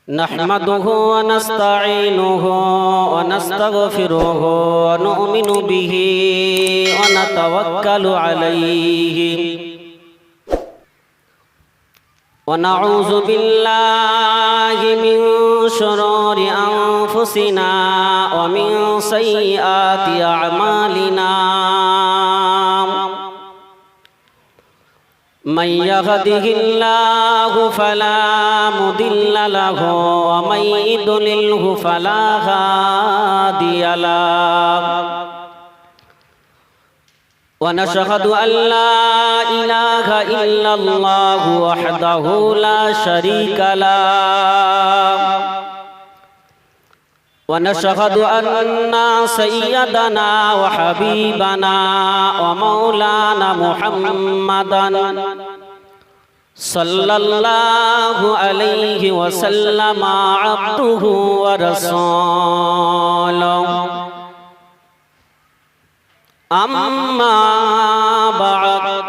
نحمده ونستعينه ونستغفره ونؤمن به ونتوكل عليه ونعوذ بالله من شرور أنفسنا ومن سيئات أعمالنا من يهده الله فلا مضل له ومن يضلله فلا هادي له ونشهد أن لا إله إلا الله وحده لا شريك له ونشهد أن سيدنا وحبيبنا ومولانا محمدا صلى الله عليه وسلم عبده ورسوله أما بعد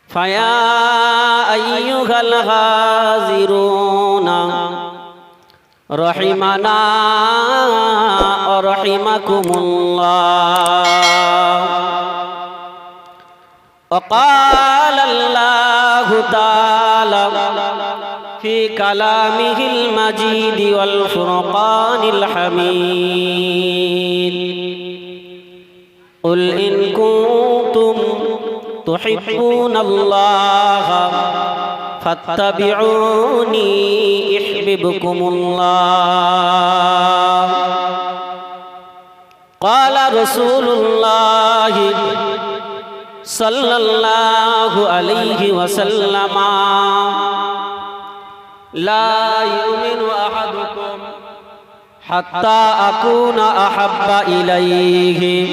فيا أيها الغازرون رحمنا ورحمكم الله وقال الله تعالى في كلامه المجيد والفرقان الحميد قل إن كنتم تحبون الله فاتبعوني يحببكم الله قال رسول الله صلى الله عليه وسلم لا يؤمن أحدكم حتى أكون أحب إليه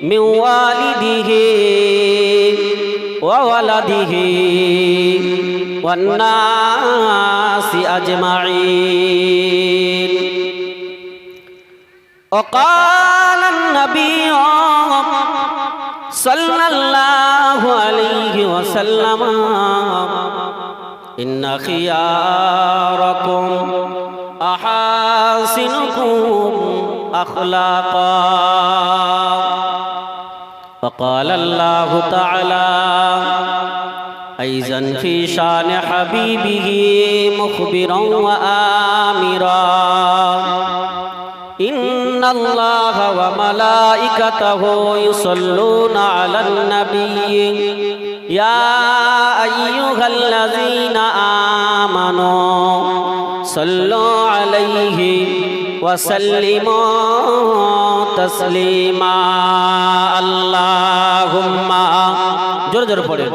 من والده وولده والناس أجمعين وقال النبي صلى الله عليه وسلم إن خياركم أحاسنكم أخلاقا وقال الله تعالى أيضا في شان حبيبه مخبرا وآمرا إن الله وملائكته يصلون على النبي يا أيها الذين آمنوا صلوا عليه وسلموا تسليما اللهم جور جور پڑھے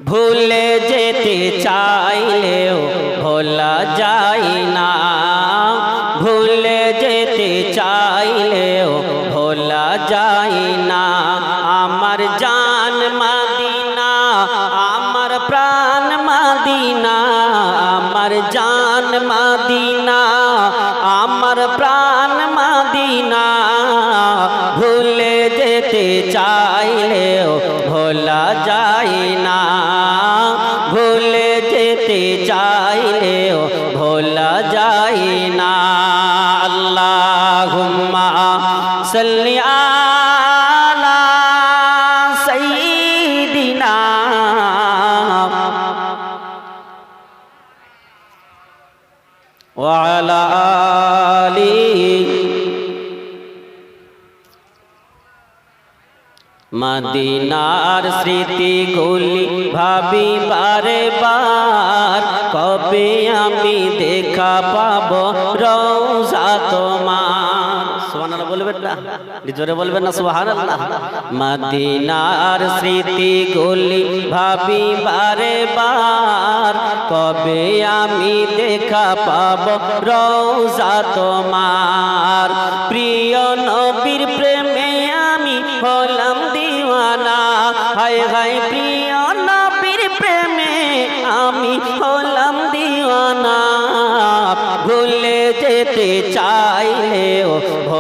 ভুলে যেতে চাইলেও ভোলা যায় না ভুলে যেতে চাইলেও ভোলা যায় না আমার জান মদিনা আমার প্রাণ মদিনা আমার জান মদিনা আমার প্রাণ মদিনা ভুলে যেতে চাইলেও ভোলা যায় না ভুলে যেতে চাইলেও ভোলা যায় না আল্লাহুম্মা সাল্লি আলা সাইয়্যিদিনা ওয়া আলা আলিহি মদিনার স্মৃতিগুলি ভাবি বারে বার কবে আমি দেখা পাবো রওজা তোমার সুবহানাল্লাহ বলবেন না জোরে বলবেন না সুবহানাল্লাহ মদিনার স্মৃতিগুলি ভাবি বারে বার কবে আমি দেখা পাবো রওজা তোমার প্রিয় নবীর প্রেমে আমি হলাম দিওয়ানা হায় হায় প্রিয় নবীর প্রেমে আমি হলাম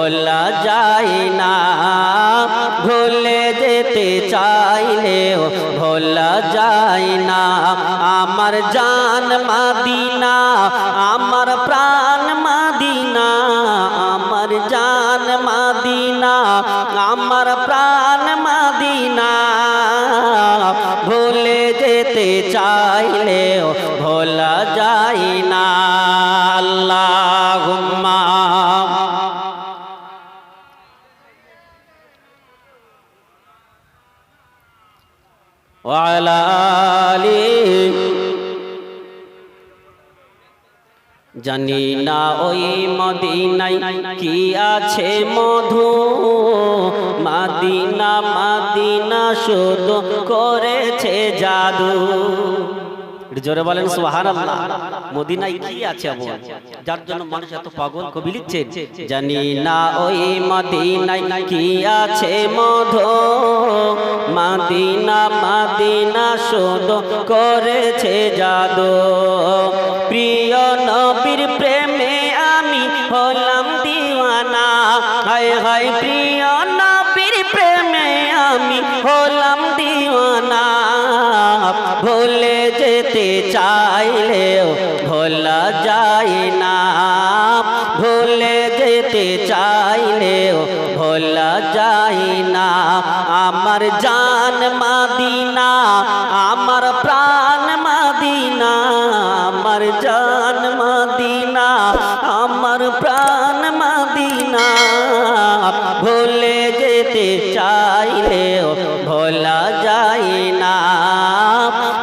ভোলা যায় না, ভুলে যেতে চাইলেও ভোলা যায় না। আমার জান মদিনা, আমার প্রাণ মদিনা, আমার জান মদিনা, আমার প্রাণ মদিনা, ভুলে যেতে চাইলেও ভোলা যায় না। আল্লাহুম্মা ওয়া আলা আলিহি। জানি না ওই মদিনায় কি আছে মধু, মদিনা মদিনা শুধু করেছে জাদু। জোরে বলেন সুবহানাল্লাহ। মদিনায় কি আছে এমন যার জন্য মানুষ এত পাগল? কবি লিখছেন, জানি না ওই মদিনায় কি আছে মধু, মদিনা মদিনা শুধু করেছে জাদু। প্রিয় নবীর প্রেমে আমি হলাম দিওয়ানা, হায় হায় প্রিয় নবীর প্রেমে আমি হলাম দিওয়ানা। ভুলে যেতে চাইলেও ভোলা যায় না, ভুলে যেতে চাইলেও ভোলা যায় না। আমার জান মদিনা, আমার প্রাণ মদিনা, আমার জান মদিনা, আমার প্রাণ মদিনা, ভুলে যেতে চাইলেও ভোলা যায় না,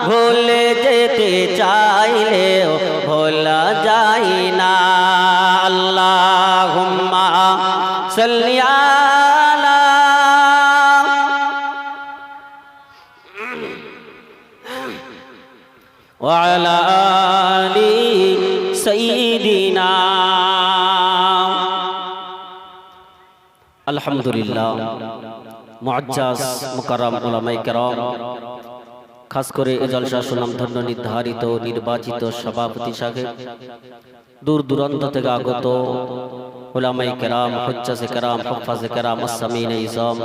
ভুলে যেতে চাইলেও ভোলা যায় না। আল্লাহুম্মা সাল্লি আলা ওয়া আলা আলি সাইয়্যিদিনা। আলহামদুলিল্লাহ। মুআজ্জাজ মুকাররম উলামায়ে কেরাম, খাস করে এই জলসা সুনাম ধন্য নির্ধারিত নির্বাচিত সভাপতি সাহেব, দূর দূরান্ত থেকে আগত উলামায়ে কেরাম, হুজ্জাজে কেরাম, হুফাজে কেরাম, মুসলিমিনে ইজাম,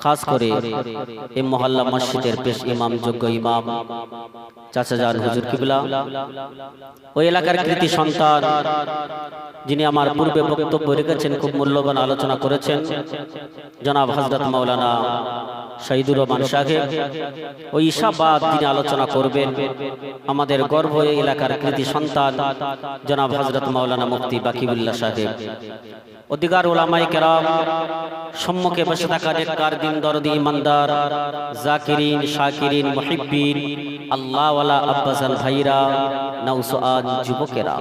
খাস করে এই মহল্লা মসজিদের পেশ ইমাম, যোগ্য ইমাম চাচা জান হুজুর কিবলা, ওই এলাকার কৃতি সন্তান যিনি আমার পূর্বে বক্তব্য রেখেছেন, খুব মূল্যবান আলোচনা করেছেন, জনাব হযরত মাওলানা শহীদুর রহমান সাহেব। ওই ইশাবাদ যিনি আলোচনা করবেন, আমাদের গর্ব এই এলাকার কৃতি সন্তান জনাব হযরত মাওলানা মুফতি বাকিউল্লাহ সাহেব। অধিকার উলামায়ে কেরাম, সম্মুখে বসে থাকা নেককার দিন দরদি ইমানদার জাকিরিন শাকিরিন মুহিব্বিন আল্লাহওয়ালা আব্বাজান ভাইরা, নওজোয়ান যুবকেরা,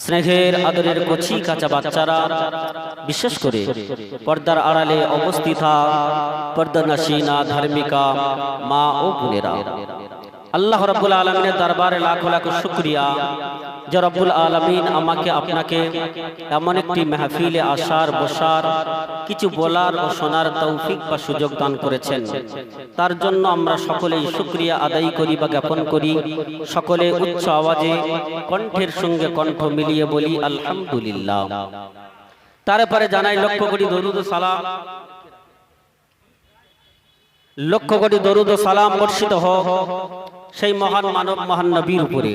স্নেহের আদরের কচি কাঁচা বাচ্চারা, বিশেষ করে পর্দার আড়ালে অবস্থিতা পর্দানাশীনা ধার্মিকা মা ও বোনেরা, আল্লাহ রাব্বুল আলামিনের দরবারে লাখ লাখ শুকরিয়া যে রব্বুল আলামিন আমাকে আপনাকে এমন একটি মাহফিলে আসার বসার, কিছু বলার ও শোনার তৌফিক বা সুযোগ দান করেছেন। তার জন্য আমরা সকলেই শুকরিয়া আদায় করি বা জ্ঞাপন করি। সকলে উচ্চ আওয়াজে কণ্ঠের সঙ্গে কণ্ঠ মিলিয়ে বলি আলহামদুলিল্লাহ। তারপরে জানাই লক্ষ কোটি দরুদ ও সালাম, লক্ষ কোটি দরুদ ও সালাম বর্ষিত হোক সেই মহান মানব মহান নবীর উপরে,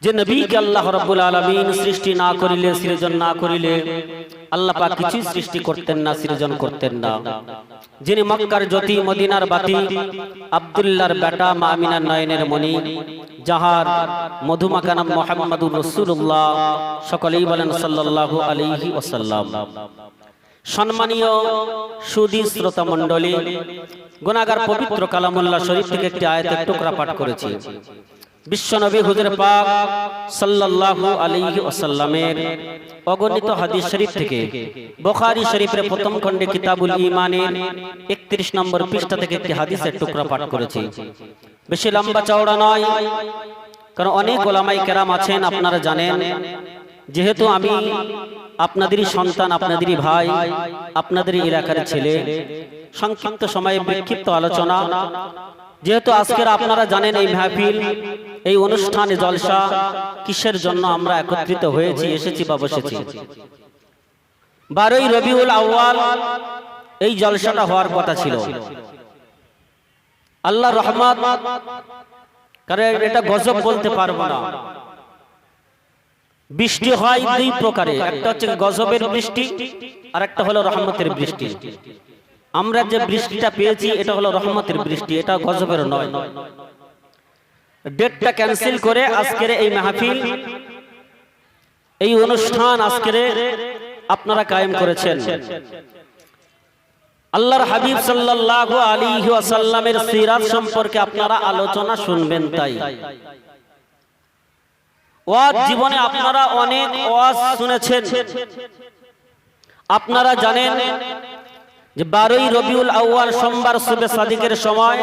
যে নবীকে আল্লাহ রাব্বুল আলামিন সৃষ্টি না করিলে, সৃজন না করিলে আল্লাহ পাক কিছুই সৃষ্টি করতেন না, সৃজন করতেন না। যিনি মক্কার জ্যোতি, মদিনার বাতি, আব্দুল্লাহর বেটা, মা আমিনার নয়নের মণি, যাহার মধুমাখা নাম মুহাম্মাদুর রাসূলুল্লাহ, সকলেই বলেন সাল্লাল্লাহু আলাইহি ওয়াসাল্লাম। সম্মানীয় সুধী শ্রোতা মণ্ডলী, গুনাহগার পবিত্র কালামুল্লাহ শরীফ থেকে একটি আয়াতের টুকরা পাঠ করেছি। বিশ্বনবী হুজুর পাক সাল্লাল্লাহু আলাইহি ওয়াসাল্লামের অগণিত হাদিস শরীফ থেকে বুখারী শরীফের প্রথম খণ্ডে কিতাবুল ঈমানের 31 নম্বর পৃষ্ঠা থেকে একটি হাদিসের টুকরা পাঠ করেছি। বেশি লম্বা চওড়া নয়, কারণ অনেক উলামায়ে কেরাম আছেন, আপনারা জানেন। যেহেতু আমি আপনাদেরই সন্তান, আপনাদেরই ভাই, আপনাদেরই এলাকার ছেলে, সংক্ষিপ্ত সময়ে বিক্ষিপ্ত আলোচনা। যেহেতু আজকের আপনারা জানেন এই মাহফিল, এই অনুষ্ঠানে জলসা কিসের জন্য আমরা একত্রিত হয়েছি, এসেছি বা বসেছি। 12ই রবিউল আউয়াল এই জলসাটা হওয়ার কথা ছিল। আল্লাহ রহমত, কারণ এটা গজব বলতে পারবো না। বৃষ্টি হয় দুই প্রকারে, একটা হচ্ছে গজবের বৃষ্টি আর একটা হলো রহমতের বৃষ্টি। আমরা যে বৃষ্টিটা পেয়েছি এটা হলো রহমতের বৃষ্টি, এটা গজবের নয়। ডেটটা ক্যান্সেল করে আজকের এই মাহফিল, এই অনুষ্ঠান আজকের আপনারা কায়েম করেছেন। আল্লাহর হাবিব সাল্লাল্লাহু আলাইহি ওয়াসাল্লামের সিরাত সম্পর্কে আপনারা আলোচনা শুনবেন। তাই ওয়াজ, জীবনে আপনারা অনেক ওয়াজ শুনেছেন। আপনারা জানেন যে 12ই রবিউল আউয়াল সোমবার সুবে সাদিকের সময়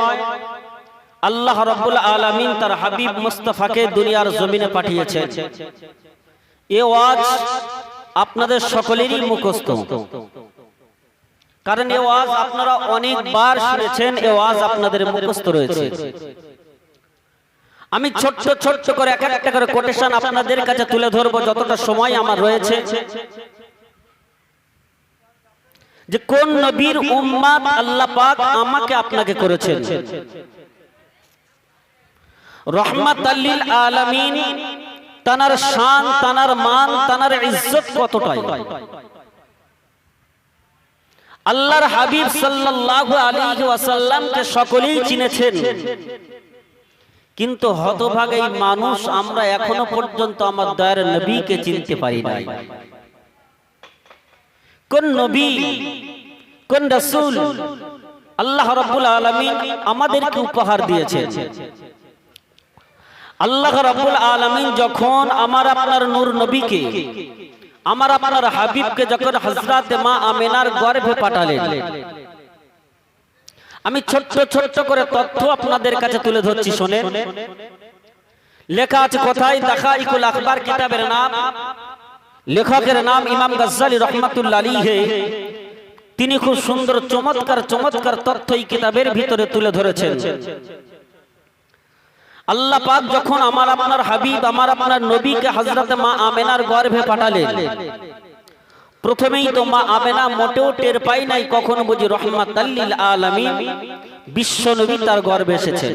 আল্লাহ রাব্বুল আলামিন তার হাবিব মুস্তাফাকে দুনিয়ার জমিনে পাঠিয়েছেন। এই ওয়াজ আপনাদের সকলেরই মুখস্থ, কারণ এই ওয়াজ আপনারা অনেকবার শুনেছেন, এই ওয়াজ আপনাদের মুখস্থ রয়েছে। আমি ছোট্ট ছোট্ট করে এক একটা করে কোটেশন আপনাদের কাছে তুলে ধরবো যতটা সময় আমার রয়েছে, যে কোন নবীর উম্মত আল্লাহ পাক আমাকে আপনাকে করেছেন। রহমাতাল লিল আলামিন, তানার শান, তানার মান, তানার ইজ্জত কতটাই। আল্লাহর হাবিব সাল্লাল্লাহু আলাইহি ওয়াসাল্লামকে সকলেই চিনেছেন, কিন্তু হতভাগী মানুষ আমরা এখনো পর্যন্ত আমার দয়ার নবীকে চিনতে পারি নাই। কোন নবী, কোন রাসূল আল্লাহ রাব্বুল আলামিন আমাদেরকে উপহার দিয়েছেন। আল্লাহ রাব্বুল আলামিন যখন আমার আপনার নূর নবীকে, আমার আপনার হাবিবকে যখন হযরত মা আমেনার গর্ভে পাঠালেন, আমি ছোট্ট ছোট্ট করে তথ্য আপনাদের কাছে তুলে ধরছি, শুনেন। লেখা আছে কোথায়? দাখাইকুল আখবার কিতাবের নাম, লেখকের নাম ইমাম গাজ্জালি রাহমাতুল্লাহ আলাইহি। তিনি খুব সুন্দর চমৎকার চমৎকার তথ্য এই কিতাবের ভিতরে তুলে ধরেছেন। আল্লাহ পাক যখন আমার আপনার হাবিব, আমার আপনার নবীকে হযরত মা আমেনার গর্ভে পাঠালেন, প্রথমেই তো মা আমেনা মোটেও টের পাই নাই কখন বুঝি রহমাতাল লিল আলামিন বিশ্ব নবী তার গর্ভে এসেছেন।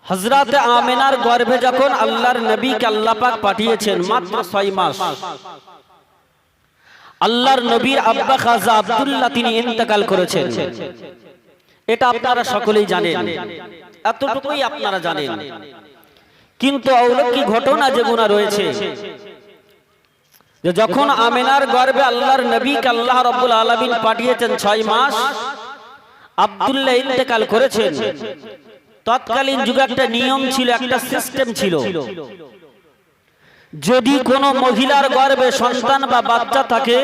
হযরতে আমেনার গর্ভে যখন আল্লাহর নবীকে আল্লাহ পাক পাঠিয়েছেন, মাত্র 6 মাস। আল্লাহর নবীর আব্বা খাজা আব্দুল্লাহ তিনি ইন্তেকাল করেছেন, এটা আপনারা সকলেই জানেন, এতটুকুই আপনারা জানেন। কিন্তু অলৌকিক ঘটনা যেগুলো রয়েছে, যে যখন আমেনার গর্ভে আল্লাহর নবীকে আল্লাহ রাব্বুল আলামিন পাঠিয়েছেন, 6 মাস আব্দুল্লাহ ইন্তেকাল করেছেন। তৎকালীন যুগে একটা নিয়ম ছিল, একটা সিস্টেম ছিল, যদি কোনো মহিলার গর্ভে সন্তান বা বাচ্চা থাকে,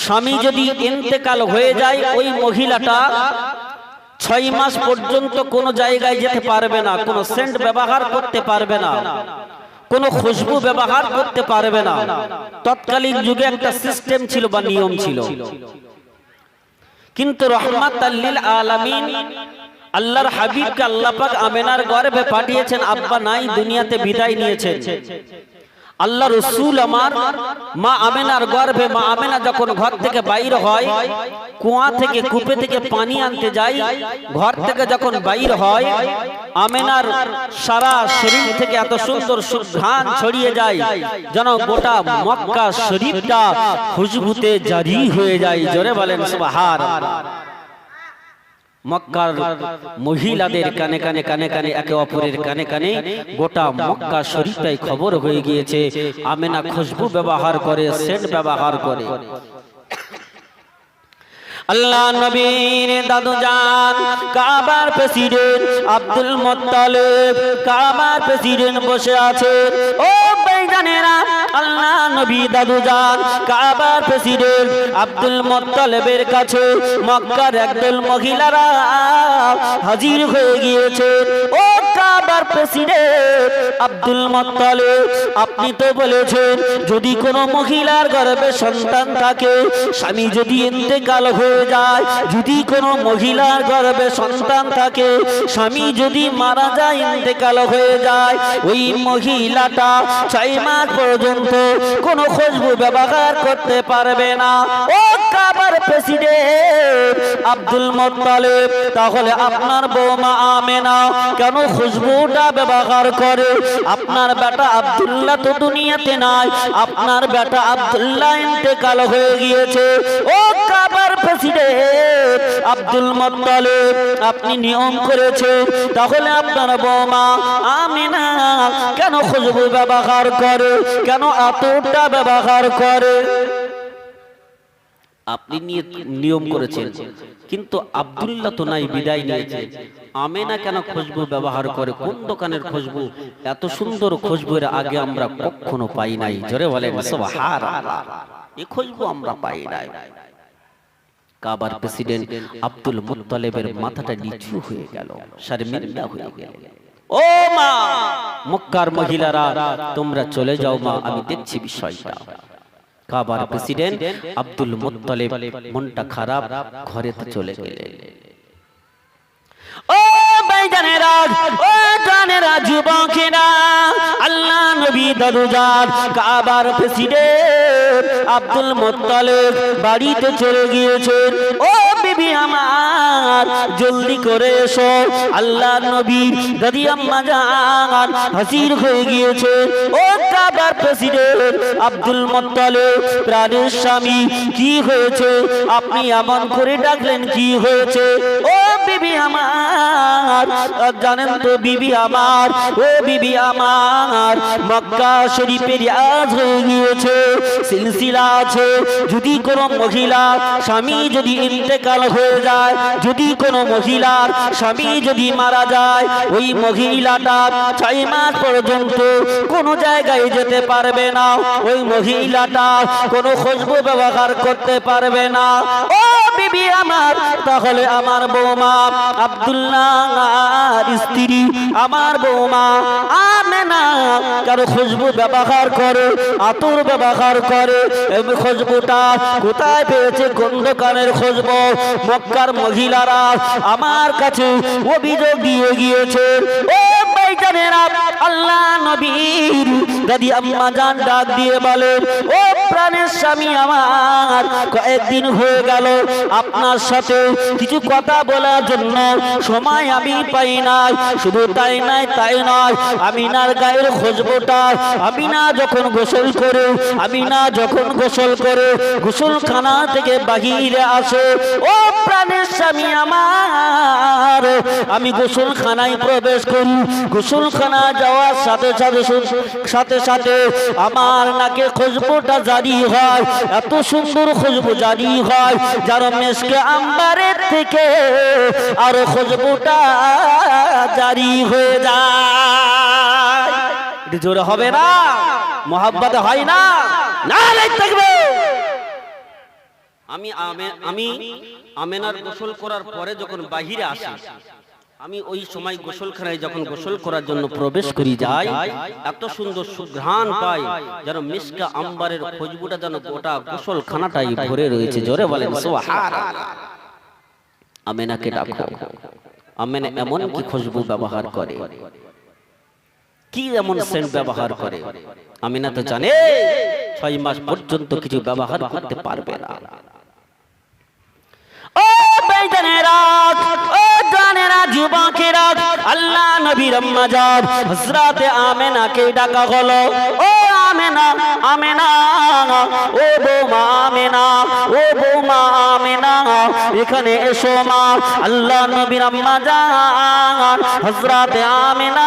স্বামী যদি ইন্তেকাল হয়ে যায়, ওই মহিলাটা 6 মাস পর্যন্ত কোনো জায়গায় যেতে পারবে না, কোনো সেন্ট ব্যবহার করতে পারবে না, কোনো খুশবু ব্যবহার করতে পারবে না। তৎকালীন যুগে একটা সিস্টেম ছিল বা নিয়ম ছিল। কিন্তু রহমাতাল লিল আলামিন আল্লাহর হাবিবকে আল্লাহ পাক আমেনার গর্ভে পাঠিয়েছেন, আব্বা নাই, দুনিয়াতে বিদায় নিয়েছেন। আল্লাহ রাসূল আমার মা আমেনার গর্ভে, মা আমেনা যখন ঘর থেকে বাইর হয়, কুয়া থেকে কূপে থেকে পানি আনতে যায়, ঘর থেকে যখন বাইর হয়, আমেনার সারা শরীর থেকে এত সুন্দর সুঘ্রাণ ছড়িয়ে যায় যেন গোটা মক্কা শরীফটা খুশবুতে জারি হয়ে যায়। জোরে বলেন সুবহানাল্লাহ। মক্কার মহিলাদের কানে কানে কানে কানে, একে অপরের কানে কানে গোটা মক্কা শরীফটাই খবর হয়ে গিয়েছে আমেনা খুশবু ব্যবহার করে, সেন্ট ব্যবহার করে। আল্লাহ নবীর দাদু জান কাবার প্রেসিডেন্ট আব্দুল মুত্তালিব, কাবার প্রেসিডেন্ট বসে আছে। ও ভাইজানেরা, আল্লাহ নবী দাদু জান কাবার প্রেসিডেন্ট আব্দুল মুত্তালিবের কাছে মক্কার একদল মহিলারা হাজির হয়ে গিয়েছে। ও কাবার প্রেসিডেন্ট আব্দুল মুত্তালিব, আপনি তো বলেছেন যদি কোনো মহিলার গর্ভে সন্তান থাকে, স্বামী যদি ইন্তেকাল হয়ে যায়, যদি কোনো মহিলার গর্ভে সন্তান থাকে, স্বামী যদি মারা যায়, ইন্তেকাল হয়ে যায়, ওই মহিলাটা 6 মাস পর্যন্ত কোনো খুশবু ব্যবহার করতে পারবে না। ও কাবার প্রেসিডেন্ট আব্দুল মুত্তালিব, তাহলে আপনার বৌমা আমেনা কেন খুশবুটা ব্যবহার করে? আপনার বেটা আব্দুল্লাহ তো দুনিয়াতে নাই, আপনার বেটা আব্দুল্লাহ ইন্তেকাল হয়ে গিয়েছে। ও কাবার প্রেসিডেন্ট আব্দুল মুত্তালিব, আপনি নিয়ম করেছেন, তাহলে আপনার বৌমা আমেনা কেন খুশবু ব্যবহার করে, কেন আতরটা ব্যবহার করে? আপনি নিয়ম করেছেন, কিন্তু আব্দুল্লাহ তো নাই, বিদায় নিয়েছে। আমেনা কেন খুশবু ব্যবহার করে? কোন দোকানের খুশবু? এত সুন্দর খুশবু এর আগে আমরা কখনো পাই নাই। জোরে বলেন সুবহানাল্লাহ। এই খুশবু আমরা পাই নাই। কাবার প্রেসিডেন্ট আব্দুল মুত্তালিবের মাথাটা নিচু হয়ে গেল, শর্মিন্দা হয়ে গেল। ও মা, মক্কার মহিলারা তোমরা চলে যাও মা, আমি দেখছি বিষয়টা। কাবার প্রেসিডেন্ট আব্দুল মুত্তালিব মনটা খারাপ, ঘরেতে চলে গেলেন। ও ভাইজানেরা, ও জানেরা, যুবকেরা, আল্লাহ নবী দরজার কাবার প্রেসিডেন্ট আব্দুল মুত্তালিব বাড়িতে চলে গিয়েছেন। ও বিবি আমার, জলদি করে এসো, আল্লাহ নবী দাদি আম্মা জান হাজির হয়ে গিয়েছে। ও কাবার প্রেসিডেন্ট আব্দুল মুত্তালিব, প্রাণের স্বামী, কি হয়েছে? আপনি এমন করে ডাকলেন, কি হয়েছে? ও বিবি আমার, জানেন তো বিবি আমার, ও বিবি আমার, মক্কা শরীফের আজ হয়ে গিয়েছে, সিলসিলা আছে, যদি কোনো মহিলা স্বামী যদি ইন্তেকাল হয়ে যায়, যদি কোনো মহিলার স্বামী যদি মারা যায়, ওই মহিলাটা 6 মাস পর্যন্ত কোনো জায়গায় যেতে পারবে না, ওই মহিলাটা কোনো খুশবু ব্যবহার করতে পারবে না। ও বিবি আমার, তাহলে আমার বৌমা আব্দুল্লাহর স্ত্রী, আমার বৌমা আমেনা কারো খুশবু ব্যবহার করে, আতর ব্যবহার করে, এই খুশবুটা কোথায় পেয়েছে? কোন দোকানের খুশবু? মক্কার মহিলারা আমার কাছে অভিযোগ দিয়ে গিয়েছে। ও ভাইজানেরা, আল্লাহ নবীর দাদি আম্মা জান ডাক দিয়ে বলেন, ও প্রাণের স্বামী আমার, কয়েকদিন হয়ে গেল আপনার সাথে কিছু কথা বলার জন্য সময় আমি পাই না। শুধু তাই নয়, আমিনার গায়ের খুশবুটা আমিনা যখন গোসল করে গোসলখানা থেকে বাহিরে আসে, ও প্রাণের স্বামী আমার, আমি গোসলখানায় প্রবেশ করি, গোসলখানা যাওয়ার সাথে সাথে আমার নাকে খুশবুটা জারি হয়, এত সুন্দর খুশবু জারি হয়, যার মেশকে আম্বারের থেকে আরো খুশবুটা জারি হয়ে যায়। এটা জোরে হবে না? মোহাব্বত হয় না? না থাকবে। আমি আমেনার গোসল করার পরে যখন বাহিরে আসি, আমি ওই সময় গোসলখানায় যখন গোসল করার জন্য প্রবেশ করি যাই, এত সুন্দর সুঘ্রাণ পাই, যেন মিশকা আম্বারের খুশবুটা যেন গোটা গোসলখানাটাই ভরে রয়েছে। জোরে বলেন সুবহানাল্লাহ। আমেনাকে ডাকো। আমেনা এমন কি খুশবু ব্যবহার করে, কি এমন সেন্ট ব্যবহার করে? আমেনা তো জানে 6 মাস পর্যন্ত কিছু ব্যবহার করতে পারবে না। ও ভাইজানেরা, ও জানেরা, যুবকেরা, আল্লাহ নবীর আম্মা জান হযরত আমেনাকে ডাকা হলো। ও আমেনা, আমেনা, ও বৌমা আমেনা, ও বৌমা আমেনা, এখানে এসো মা। আল্লাহ নবীর আম্মা জান হযরত আমেনা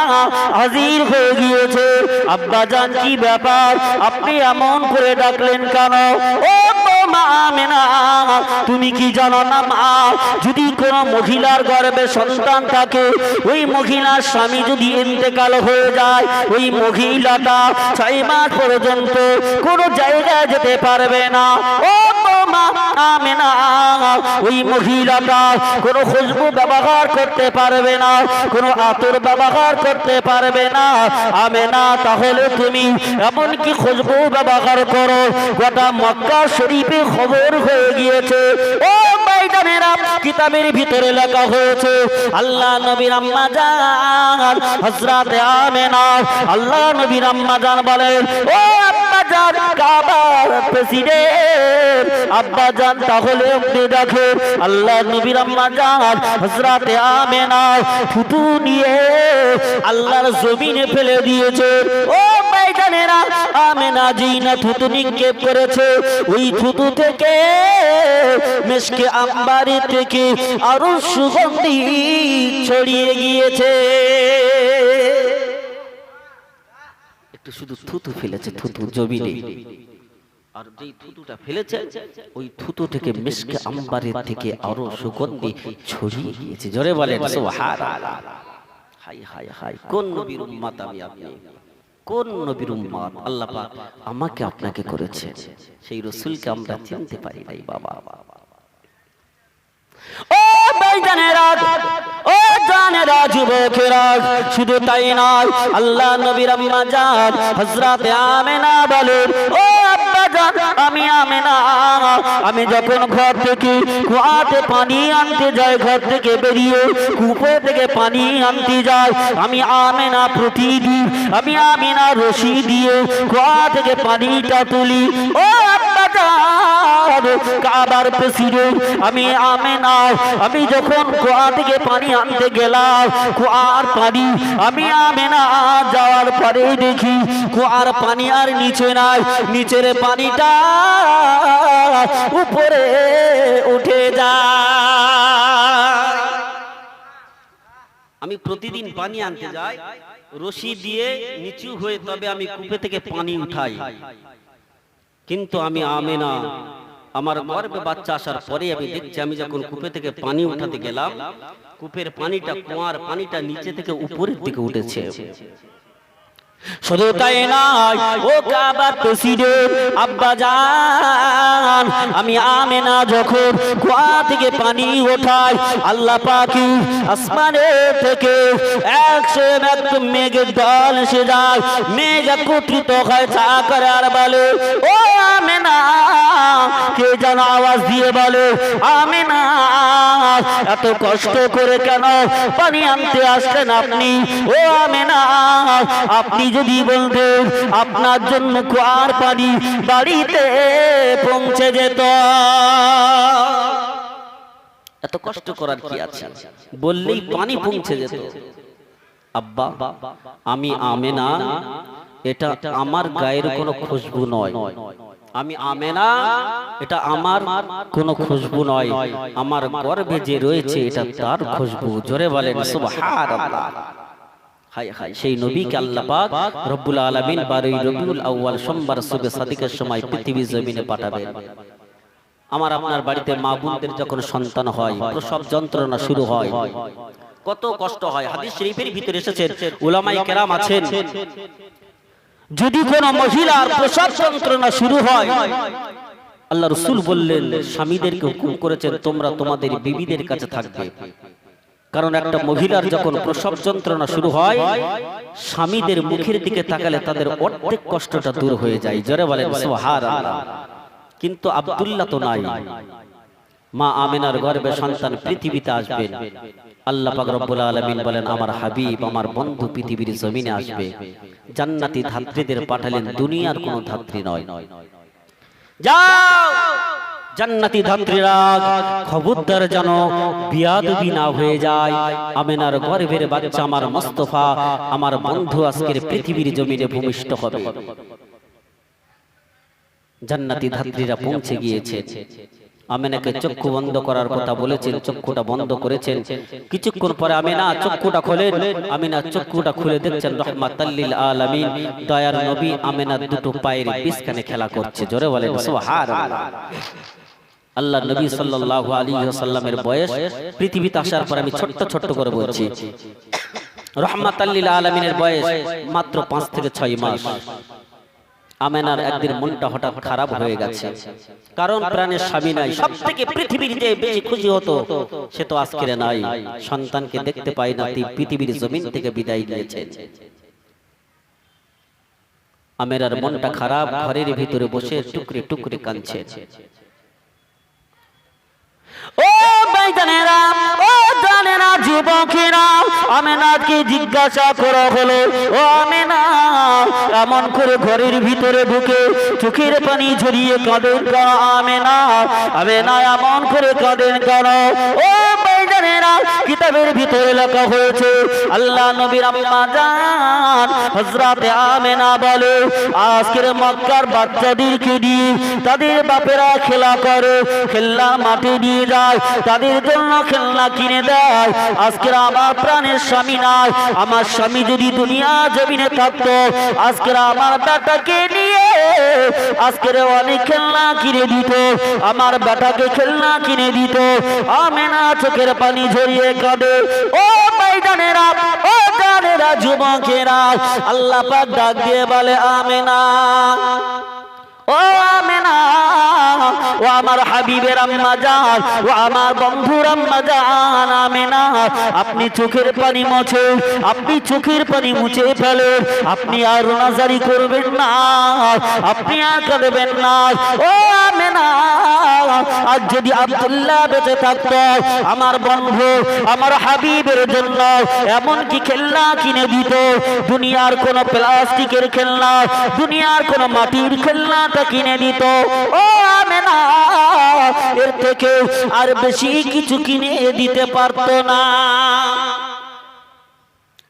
হাজির হয়ে গিয়েছে। আব্বা জান, কি ব্যাপার? আপনি এমন করে ডাকলেন কেন? ও বৌমা আমেনা, তুমি কি জানো না মা, যদি কোনো মহিলার গর্ভে সন্তান থাকে, ওই মহিলার স্বামী যদি ইন্তেকাল হয়ে যায়, ওই মহিলাটা 6 মাস পর্যন্ত কোনো জায়গায় যেতে পারবে না। ও মা আমেনা ওই মহিলাটা কোনো খুশবু ব্যবহার করতে পারবে না, কোনো আতর ব্যবহার করতে পারবে না। আমেনা তাহলে তুমি এমন কি খুশবু ব্যবহার করো, গোটা মক্কা শরীফে খবর হয়ে গিয়েছে। ও ভাইজানেরা, কিতাবের ভিতরে লেখা হয়েছে আল্লাহ নবীর আম্মা জান হযরত আমেনা, আল্লাহ নবীর আম্মা জান বলেন, ও আব্বা জান, কাবার প্রেসিডেন্ট আব্বা জান, তাহলে আপনি দেখেন আল্লাহ নবীর আম্মা জান হযরত আমেনা থুতু নিয়ে আল্লাহর জমিনে ফেলে দিয়েছে। ও ভাইজানেরা, আমেনা যেই না থুতু নিক্ষেপ করেছে, ওই থুতু থেকে মিশকে আম্বারে থেকে আরো সুগন্ধি ছড়িয়ে গিয়েছে। একটু শুধু থুতু ফেলেছে, থুতু জমিনে, আর যেই থুতুটা ফেলেছে ওই থুতু থেকে মিশকে আম্বারের থেকে আরো সুগন্ধি ছড়িয়ে গিয়েছে। জোরে বলেন সুবহানাল্লাহ। হাই হাই হাই, কোন নবীর উম্মত আমি আপনি, কোন নবীর উম্মত আল্লাহ পাক আমাকে আপনাকে করেছে, সেই রাসূলকে আমরা চিনতে পারি নাই বাবা। ও ভাইজানেরা, ও জানেরা, যুবকেরা, শুধু তাই নয়, আল্লাহ নবীর আম্মা জান হযরত আমেনা বলেন, ও আব্বা জান, আমি আমেনা, আমি যখন ঘর থেকে কুয়াতে পানি আনতে যাই, ঘর থেকে বেরিয়ে কূপে থেকে পানি আনতে যাই, আমি আমেনা প্রতিদিন আমি আমেনা রশি দিয়ে কুয়া থেকে পানিটা তুলি। ও আব্বা জান, কাবার প্রেসিডেন্ট আমি আমেনা, আমি যখন কুয়া থেকে পানি আনতে গেলাম, কুয়ার পানি আমি আমেনা যাওয়ার পরে দেখি কুয়ার পানি আর নিচে নাই, নিচের পানিটা উপরে উঠে যায়। আমি প্রতিদিন পানি আনতে যাই, রশি দিয়ে নিচু হয়ে তবে আমি কূপে থেকে পানি উঠাই, কিন্তু আমি আমেনা আমার গর্ভে বাচ্চা আসার পরে আমি দেখছি, আমি যখন কূপে থেকে পানি উঠাতে গেলাম, কূপের পানিটা, কুয়ার পানিটা নিচে থেকে উপরের দিকে উঠেছে। শুধু তাই নয়, ও কাবার প্রেসিডেন্ট আব্বা জান, আমি আমেনা যখন কুয়া থেকে পানি ওঠাই, আল্লাহ পাক আসমানে থেকে 101 মেঘের দল এসে যায়, মেঘ একত্রিত হয়, চাকর আর বলে, ও আমেনা, কে যেন আওয়াজ দিয়ে বলে, আমেনা এত কষ্ট করে কেন পানি আনতে আসলেন আপনি? ও আমেনা, আপনি যদি বলতেন আপনার জন্য কুয়ার পানি বাড়িতে পৌঁছে যেত। এত কষ্ট করার কি আছে, বললেই পানি পৌঁছে যেত। আব্বা, আমি আমেনা, এটা আমার গায়ের কোনো খুশবু নয়, আমি আমেনা, এটা আমার কোনো খুশবু নয়, আমার গর্ভে যে রয়েছে এটা তার খুশবু। জোরে বলেন সুবহানাল্লাহ। হায় হায়, সেই নবীকে আল্লাহ পাক রব্বুল আলামিন 12 রবিউল আউয়াল সোমবার সুবে সাদিকের সময় পৃথিবীর জমিনে পাঠাবেন। আমার আপনার বাড়িতে মা বোনদের যখন সন্তান হয়, প্রসব যন্ত্রণা শুরু হয়, কত কষ্ট হয়। হাদিস শরীফের ভিতরে এসেছে, উলামায়ে কেরাম আছেন, যদি কোন মহিলার প্রসব যন্ত্রণা শুরু হয়, আল্লাহ রাসূল বললেন, স্বামীদেরকে হুকুম করেছেন তোমরা তোমাদের বিবিদের কাছে থাকবে, কারণ একটা মহিলার যখন প্রসব যন্ত্রণা শুরু হয়, স্বামীদের মুখের দিকে তাকালে তাদের অর্ধেক কষ্টটা দূর হয়ে যায়। জোরে বলেন সুবহানাল্লাহ। কিন্তু আব্দুল্লাহ তো নাই, মা আমেনার গর্ভে সন্তান পৃথিবীতে আসবেন, আল্লাহ পাক রব্বুল আলামিন বলেন, আমার হাবিব, আমার বন্ধু পৃথিবীর জমিনে আসবে, জান্নাতি ধাত্রীদের পাঠালেন, দুনিয়ার কোনো ধাত্রী নয়। যাও জান্নাতি ধাত্রীরা, খবরদার যেন বিয়াদবি না হয়ে যায়, আমেনার গর্ভের বাচ্চা আমার মুস্তাফা, আমার বন্ধু আজকের পৃথিবীর জমিনে ভূমিষ্ঠ হবে। জান্নাতি ধাত্রীরা পৌঁছে গিয়েছে, আমেনাকে চক্ষু বন্ধ করার কথা বলেছেন, চক্ষুটা বন্ধ করেছেন। কিছুক্ষণ পরে আমেনা চক্ষুটা খোলেন, আমেনা চক্ষুটা খুলে দেখছেন রাহমাতাল লিল আলামিন, দয়ার নবী আমেনার দুটো পায়ের পিছখানে খেলা করছে। জোরে বলেন সুবহানাল্লাহ। আল্লাহ নবী সাল্লাল্লাহু আলাইহি ওয়াসাল্লামের বয়স পৃথিবীতে আসার পর, আমি ছোট্ট ছোট্ট করে বলছি, রাহমাতাল লিল আলামিনের বয়স মাত্র 5 থেকে 6 মাস। আমেনার একদিন মনটা হঠাৎ খারাপ হয়ে গেছে, কারণ প্রাণের স্বামী নাই। সব থেকে পৃথিবীর যে বেশি খুশি হতো সে তো আজকের নাই, সন্তানকে দেখতে পায় না, পৃথিবীর জমিন থেকে বিদায় নিয়েছে। আমেনার মনটা খারাপ, ঘরের ভিতরে বসে টুকরে টুকরে কাঁদছে। ও ভাইজানেরা, ও জানেরা, যুবকেরা, আমেনাকে জিজ্ঞাসা করা হলো, ও আমেনা, এমন করে ঘরের ভিতরে ঢুকে চোখের পানি ঝরিয়ে কাঁদেন কেন? আমেনা, আমেনা এমন করে কাঁদেন কেন? ও ভাইজানেরা, কিতাবের ভিতরে লেখা হয়েছে, আল্লাহ নবীর আম্মা জান হযরতে আমেনা বলে, আজকের মক্কার বাচ্চাদেরকে দিয়ে তাদের বাপেরা খেলা করে, খেলনা মাঠে নিয়ে যায়, তাদের জন্য খেলনা কিনে দেয়। আজকের আমার প্রাণের স্বামী নাই, আমার স্বামী যদি দুনিয়া জমিনে থাকতো, আজকের আমার বেটাকে নিয়ে আজকের অনেক খেলনা কিনে দিত, আমার বেটাকে খেলনা কিনে দিত। আমেনা চোখের পানি ঝরিয়ে কাঁদে। ও ভাইজানেরা, ও জানেরা, যুবকেরা, আল্লাহ পাক ডাক দিয়ে বলে, আমেনা, ও আমেনা, ও আমার হাবিবের আম্মা জান, ও আমার বন্ধুর আম্মা জান, আমেনা, আপনি চোখের পানি মুছে, আপনি চোখের পানি মুছে ফেলে, আপনি আর রোনাজারি করবেন না, আপনি আর কাঁদবেন না। ও আমেনা, আজ যদি আব্দুল্লাহ বেঁচে থাকতো, আমার বন্ধু আমার হাবিবের জন্য এমন কি খেলনা কিনে দিত, দুনিয়ার কোন প্লাস্টিকের খেলনা, দুনিয়ার কোন মাটির খেলনাটা কিনে দিত। ও আমেনা, এর থেকে আর বেশি কিছু কিনে দিতে পারতো না।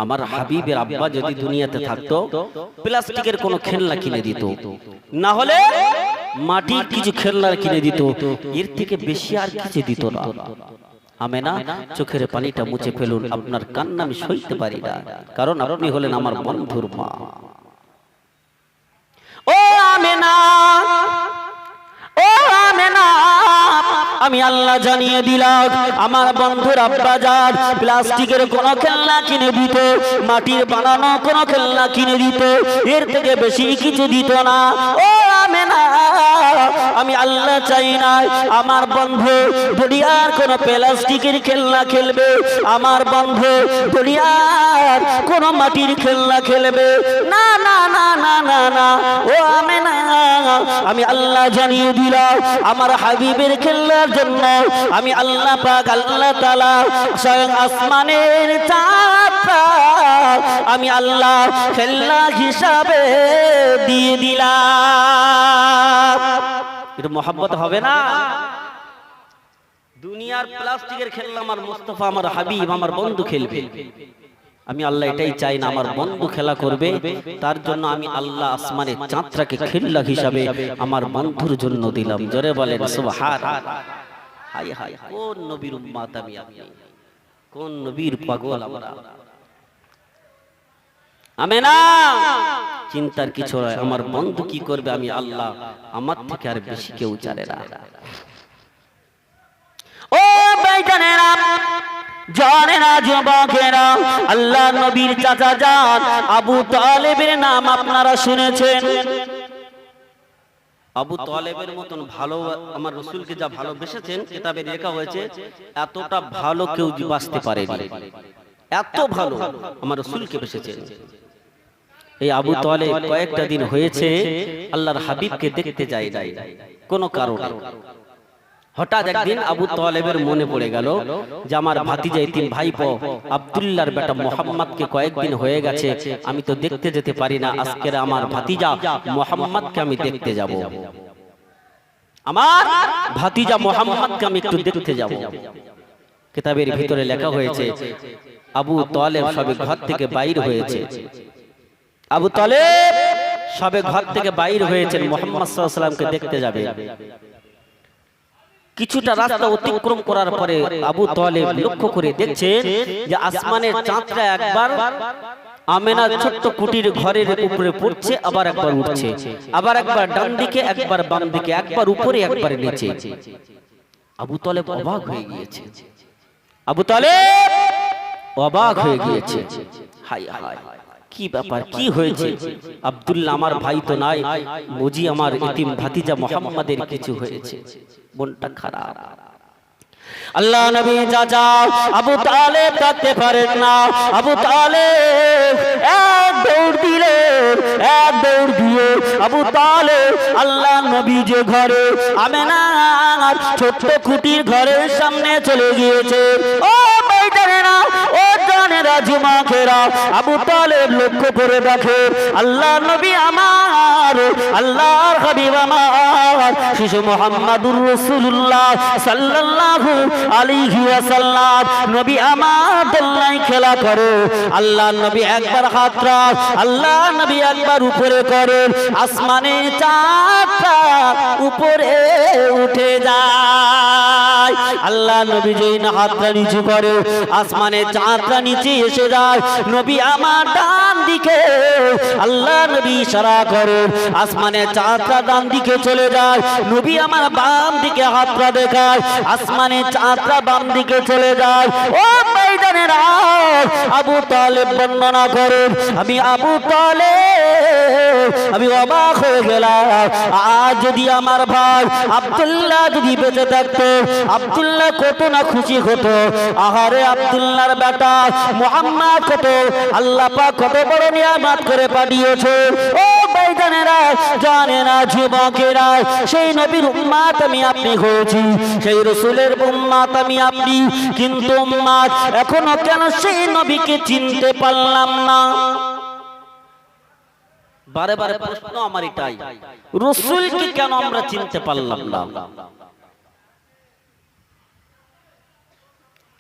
আমার হাবিবের আব্বা যদি দুনিয়াতে থাকতো, প্লাস্টিকের কোন খেলনা কিনে দিত, না হলে মাটির কিছু খেলনা কিনে দিত, এর থেকে বেশি আর কিছু দিত না। আমেনা, চোখের পানিটা মুছে ফেলুন, আপনার কান্না আমি সইতে পারি না, কারণ আপনি হলেন আমার বন্ধুর মা। ও আমেনা, ও আমেনা, আমি আল্লাহ জানিয়ে দিলাম, আমার বন্ধুর আব্বা জান প্লাস্টিকের কোন খেলনা কিনে দিত, মাটির বানানো কোন খেলনা কিনে দিত, এর থেকে বেশি কিছু দিত না। ও আমেনা, আমি আল্লাহ চাই না আমার বন্ধু দুনিয়ার কোন প্লাস্টিকের খেলনা খেলবে, আমার বন্ধু দুনিয়ার কোন মাটির খেলনা খেলবে না, না, না, না, না, না। ও আমেনা, আমি আল্লাহ জানিয়ে দিলাম, আমার হাবিবের খেলনার জন্য আমি আল্লাহ পাক, আল্লাহ তাআলা স্বয়ং আসমানের চাঁদটা আমি আল্লাহ খেলনা হিসাবে দিয়ে দিলাম। এটা মহব্বত হবে না? দুনিয়ার প্লাস্টিকের খেলনা আমার মুস্তাফা, আমার হাবিব, আমার বন্ধু খেলবে। আমি আল্লাহ এটাই চাই না, আমার বন্ধু খেলা করবে, তার জন্য আমি আল্লাহ আসমানের চাঁদটাকে খেলনা হিসাবে আমার বন্ধুর জন্য দিলাম। জোরে বলেন সুবহানাল্লাহ। হায় হায়, কোন নবীর উম্মত আমি, আপনি কোন নবীর পাগল আমরা। আমেনা, চিন্তার কিছু নয়, আমার বন্ধু কি করবে আমি আল্লাহ, আমার থেকে আর বেশি কেউ জানে না। ও ভাইজানেরা, জানেরা, যুবকেরা, আল্লাহ নবীর চাচা জান আবু তালেবের নাম আপনারা শুনেছেন। আবু তালেবের মতন ভালো আমার রাসূলকে যা ভালোবেসেছেন, কিতাবে লেখা হয়েছে এতটা ভালো কেউ বাঁচতে পারেনি, এত ভালো আমার রাসূলকে বেসেছেন। এই আবু তালেব কয়েকটা দিন হয়েছে আল্লাহর হাবিবকে দেখতে যায় নাই কোনো কারণে। হঠাৎ একদিন আবু তালেবের মনে পড়ে গেল যে আমার ভাতিজা এতিম ভাইপো আব্দুল্লাহর বেটা মুহাম্মদকে কয়েকদিন হয়ে গেছে আমি তো দেখতে যেতে পারি না, আজকে আমার ভাতিজা মুহাম্মদকে আমি দেখতে যাব, আমার ভাতিজা মুহাম্মদকে আমি একটু দেখতে যাব। কিতাবের ভিতরে লেখা হয়েছে আবু তালেব সবে ঘর থেকে বাইর হয়েছে, আবু তালেব সবে ঘর থেকে বাইর হয়েছেন, মুহাম্মদ সাল্লাল্লাহু আলাইহি ওয়াসাল্লামকে দেখতে যাবে। কিছুটা রাস্তা অতিক্রম করার পরে আবু তালেব লক্ষ্য করে দেখছেন যে আসমানের চাঁদটা একবার আমেনার ছোট্ট কুটির ঘরের উপরে পড়ছে, আবার একবার উঠছে, আবার একবার ডান দিকে, একবার বাম দিকে, একবার উপরে একবার নিচে। আবু তালেব অবাক হয়ে গিয়েছে, আবু তালেব অবাক হয়ে গিয়েছে। হায় হায়, কি ব্যাপার, কি হয়েছে? আব্দুল্লাহ আমার ভাই তো নাই, বুঝি আমার ইতিম ভাতিজা মুহাম্মাদের কিছু হয়েছে, মনটা খারাপ। আল্লাহ নবী চাচা আবু তালেব থাকতে পারেন না। আবু তালেব এক দৌড় দিলেন, এক দৌড় দিয়ে আবু তালেব আল্লাহ নবী যে ঘরে আমেনার ছোট্ট কুটির ঘরের সামনে চলে গিয়েছে। ও ভাইজানেরা, ও জানেরা, যুবকেরা, আবু তালেব লক্ষ্য করে দেখে আল্লাহ নবী আমার, আল্লাহর হাবিব আমার শিশু মুহাম্মাদুর রাসূলুল্লাহ সাল্লাল্লাহু আলাইহি ওয়াসাল্লাম নবী আমার দোলনায় খেলা করে। আল্লাহ নবী একবার হাতটা, আল্লাহ নবী একবার উপরে করে, আসমানে চাঁদটা উপরে উঠে যায়। আল্লাহ নবী যেই না হাতটা নিচু করে, আসমানে চাঁদটা নিচে এসে যায়। নবী আমার ডান দিকে, আল্লাহ নবী ইশারা করে, আসমানে চাঁদটা ডান দিকে চলে যায়। নবী আমার বাম দিকে হাতটা দেখায়, আসমানে চাঁদটা বাম দিকে চলে যায়। ও ভাইজানেরা, আবু তালেব বর্ণনা করে, আমি আবু তালেব আমি অবাক হয়ে গেলাম। আজ যদি আমার ভাই আব্দুল্লাহ যদি বেঁচে থাকতো, আব্দুল্লাহ কত না খুশি হতো। আহারে আব্দুল্লাহর বেটা মুহাম্মদ কত আল্লাহ পাক কত বড় নিয়ামত করে পাঠিয়েছে। ও ভাইজানেরা, জানে না যুবকেরা, সেই নবীর উম্মত আমি আপনি হয়েছি, সেই রাসূলের উম্মত আমি আপনি, কিন্তু উম্মত এখনো কেন সেই নবীকে চিনতে পারলাম না? বারে বারে প্রশ্ন আমার এটাই, রাসূলকে কেন আমরা চিনতে পারলাম না?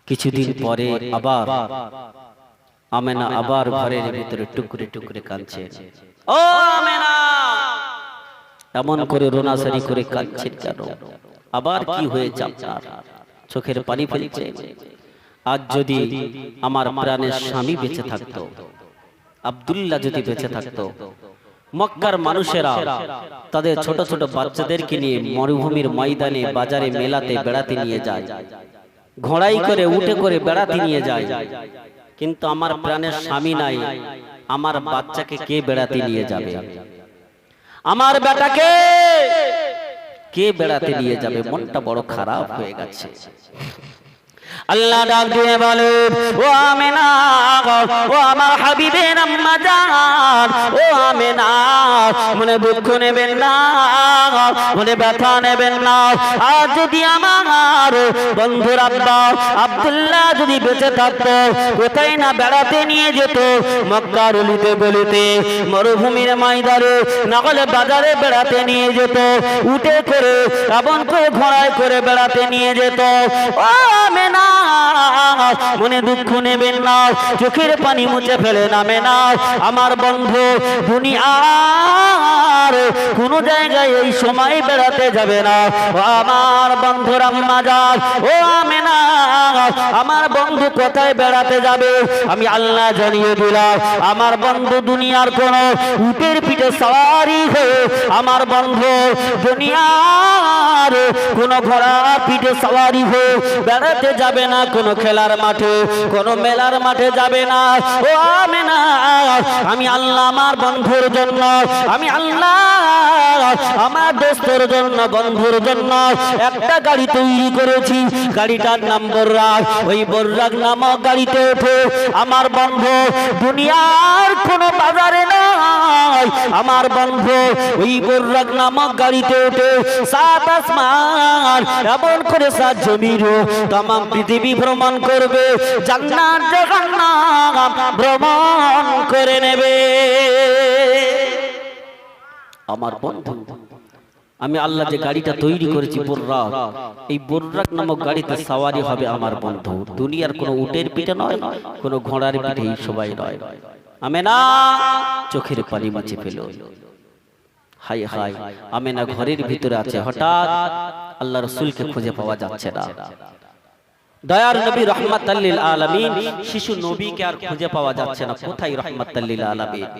কিছুদিন পরে আবার আমেনা আবার ঘরের ভিতরে টুকরে টুকরে কাঁদছে। ও আমেনা, এমন করে রোনাসারি করে কাঁদছেন কেন? আবার কি হয়েছে আপনার? চোখের পানি ফেলছে। আজ যদি আমার প্রাণের স্বামী বেঁচে থাকতো, আব্দুল্লাহ যদি বেঁচে থাকতো, মক্কার মানুষেরা তাদের ছোট ছোট বাচ্চাদেরকে নিয়ে মরুভূমির ময়দানে, বাজারে, মেলাতে বেড়াতে নিয়ে যায়, ঘোড়াই করে, উঠে করে বেড়াতে নিয়ে যায়। কিন্তু আমার প্রাণের স্বামী নাই, আমার বাচ্চাকে কে বেড়াতে নিয়ে যাবে? আমার বেটাকে কে বেড়াতে নিয়ে যাবে? মনটা বড় খারাপ হয়ে গেছে। আল্লাহ ডাক দিয়ে বলে, ও আমেনা, ও আমার হাবিবের আম্মা জান, ও আমেনা, মনে দুঃখ নেবেন না, মনে ব্যথা নেবেন না। আজ যদি আমার বন্ধুর আব্বা আব্দুল্লাহ যদি বেঁচে থাকতো, কোথায় না বেড়াতে নিয়ে যেত, মক্কার অলিতে গলিতে, মরুভূমির ময়দানে, না হলে বাজারে বেড়াতে নিয়ে যেত, উঠে করে, এমন করে ঘোড়ায় করে বেড়াতে নিয়ে যেত। ও আমেনা, মনে দুঃখ নেবেন না, চোখের পানি মুছে ফেলে নামে না। আমার বন্ধু দুনিয়ার কোন জায়গায় এই সময় বেড়াতে যাবে না। ও আমার বন্ধুর আম্মা জান, ও আমেনা, আমার বন্ধু কোথায় বেড়াতে যাবে? আমি আল্লাহ জানিয়ে দিলাম, আমার বন্ধু দুনিয়ার কোন উটের পিঠে সওয়ারি হয়ে, আমার বন্ধু দুনিয়ার কোন ঘোড়ার পিঠে সওয়ারি হয়ে বেড়াতে যাবে না, কোন খেলার মাঠে, কোন মেলার মাঠে যাবে না। ও আমেনা, আমি আল্লাহ আমার বন্ধুর জন্য, আমি আল্লাহ আমার দোস্তের জন্য, বন্ধুর জন্য একটা গাড়ি তৈরি করেছি। গাড়িটার নাম বর্রাক। ওই বর্রাক নামক গাড়িতে উঠে আমার বন্ধু দুনিয়ার কোন বাজারে নয়, আমার বন্ধু ওই বর্রাক নামক গাড়িতে উঠে সাত আসমান, এমন করে সাত জমির তামাম পৃথিবী ভ্রমণ করবে, জান্নাত জাহান্নাম ভ্রমণ করে নেবে। আমার বন্ধু, আমি আল্লাহ যে গাড়িটা তৈরি করেছি বুর্রাক, এই বুর্রাক নামক গাড়িতে সওয়ারি হবে আমার বন্ধু। দুনিয়ার কোনো উটের পিঠে নয়, কোনো ঘোড়ার পিঠে সবাই নয়। আমেনা চোখের পানি মুছে ফেলো। হাই হাই, আমেনা ঘরের ভিতরে আছে, হঠাৎ আল্লাহ রাসূলকে খুঁজে পাওয়া যাচ্ছে না। দয়ার নবী রাহমাতাল লিল আলামিন, শিশু নবীকে আর খুঁজে পাওয়া যাচ্ছে না। কোথায় রাহমাতাল লিল আলামিন?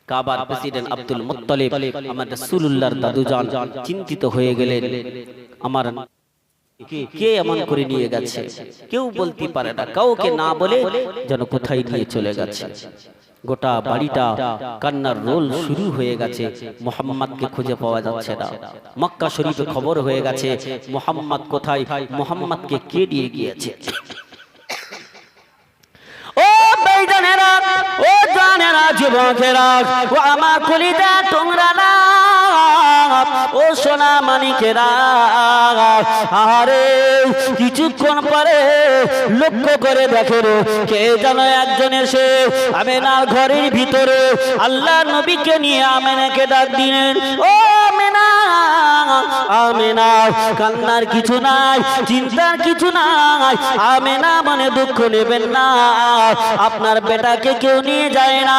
কাবার প্রেসিডেন্ট আব্দুল মুত্তালিব, আমার রাসূলুল্লাহর দাদুজান চিন্তিত হয়ে গেলেন, আমার কে এমন করে নিয়ে গেছে? কেউ বলতে পারে না, কাউকে না বলে যেন কোথায় নিয়ে চলে গেছে। গোটা বাড়িটা কান্নার রোল শুরু হয়ে গেছে, মুহাম্মদকে খুঁজে পাওয়া যাচ্ছে না। মক্কা শরীফে খবর হয়ে গেছে মুহাম্মদ কোথায়, মুহাম্মদকে কে দিয়ে গিয়েছে। ও বেঈমানেরা, ও জানেরা, যুবকেরা, ও আমার কলিজা তোমরা না, ও সোনা মানিকেরা, আরে কিছুক্ষণ পরে লক্ষ্য করে দেখেন কে যেন একজন এসে আমেনার ঘরের ভিতরে আল্লাহ নবীকে নিয়ে আমেনাকে ডাক দিলেন। ও আমেনা, আমেনা, কান্নার কিছু নাই, চিন্তার কিছু নাই, আমেনা মানে দুঃখ নেবেন না, আপনার বেটাকে কেউ নিয়ে যায় না,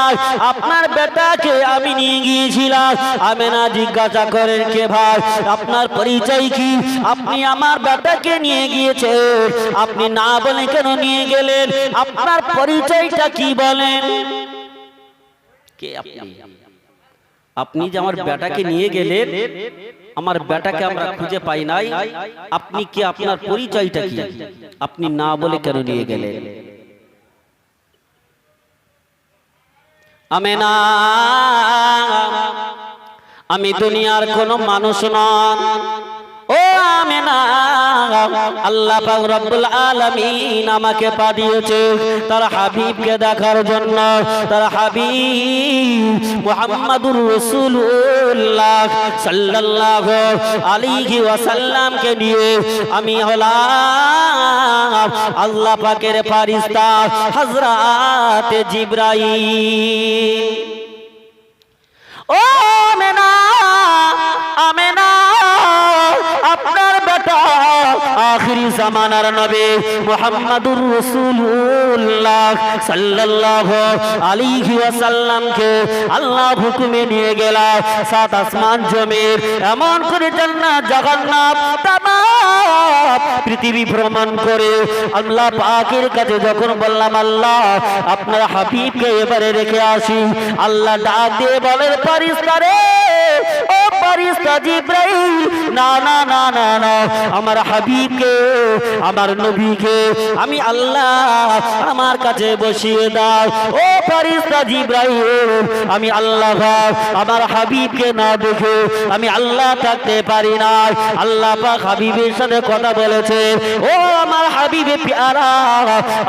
আপনার বেটাকে আমি নিয়ে গিয়েছিলাম। আমেনা জিজ্ঞাসা করেন কে ভাই, আপনার পরিচয় কি, আপনি আমার বেটাকে নিয়ে গিয়েছেন, আপনি না বলে কেন নিয়ে গেলেন, আপনার পরিচয়টা কি বলেন। কে আপনি, আপনি যে আমার বেটাকে নিয়ে গেলেন, আমার বেটাকে আমরা খুঁজে পাই নাই, আপনি কি, আপনার পরিচয়টা কি, আপনি না বলে কেন নিয়ে গেলেন। আমেনা, আমি দুনিয়ার কোন মানুষ নন, ও আমেনা, আল্লাহ পাক রব্বুল আলামিন আমাকে পাঠিয়েছে তার হাবিবকে দেখার জন্য। তার হাবিব মুহাম্মাদুর রাসূলুল্লাহ সাল্লাল্লাহু আলাইহি ওয়াসাল্লামকে নিয়ে আমি হলাম আল্লাহ পাকের ফেরেশতা হযরত জিবরাইল। ও আমেনা, আমেনা, আপনার বেটা আখিরি জামানার নবী মুহাম্মাদুর রাসূলুল্লাহ সাল্লাল্লাহু আলাইহি ওয়াসাল্লামকে আল্লাহ হুকুমে নিয়ে গেল সাত আসমান জমিন, এমন করে জান্নাত জাহান্নাম তামাম পৃথিবী ভ্রমণ করে আল্লাহ পাকের কাছে যখন বললাম আল্লাহ আপনার হাবিবকে এবারে রেখে আসি, আল্লাহ ডাক দিয়ে বলেন ফেরেশতা রে, ও ফেরেশতা জিবরাইল, না না না না না, আমার হাবিবকে, আমার নবীকে আমি আল্লাহ আমার কাছে বসিয়ে দাও। ও ফেরেশতা জিবরাইল, আমি আল্লাহ আমার হাবিবকে না দেখে আমি আল্লাহ থাকতে পারি না। আল্লাহ পাক হাবিবের সাথে কথা বলেছে, ও আমার হাবিবে প্যারা,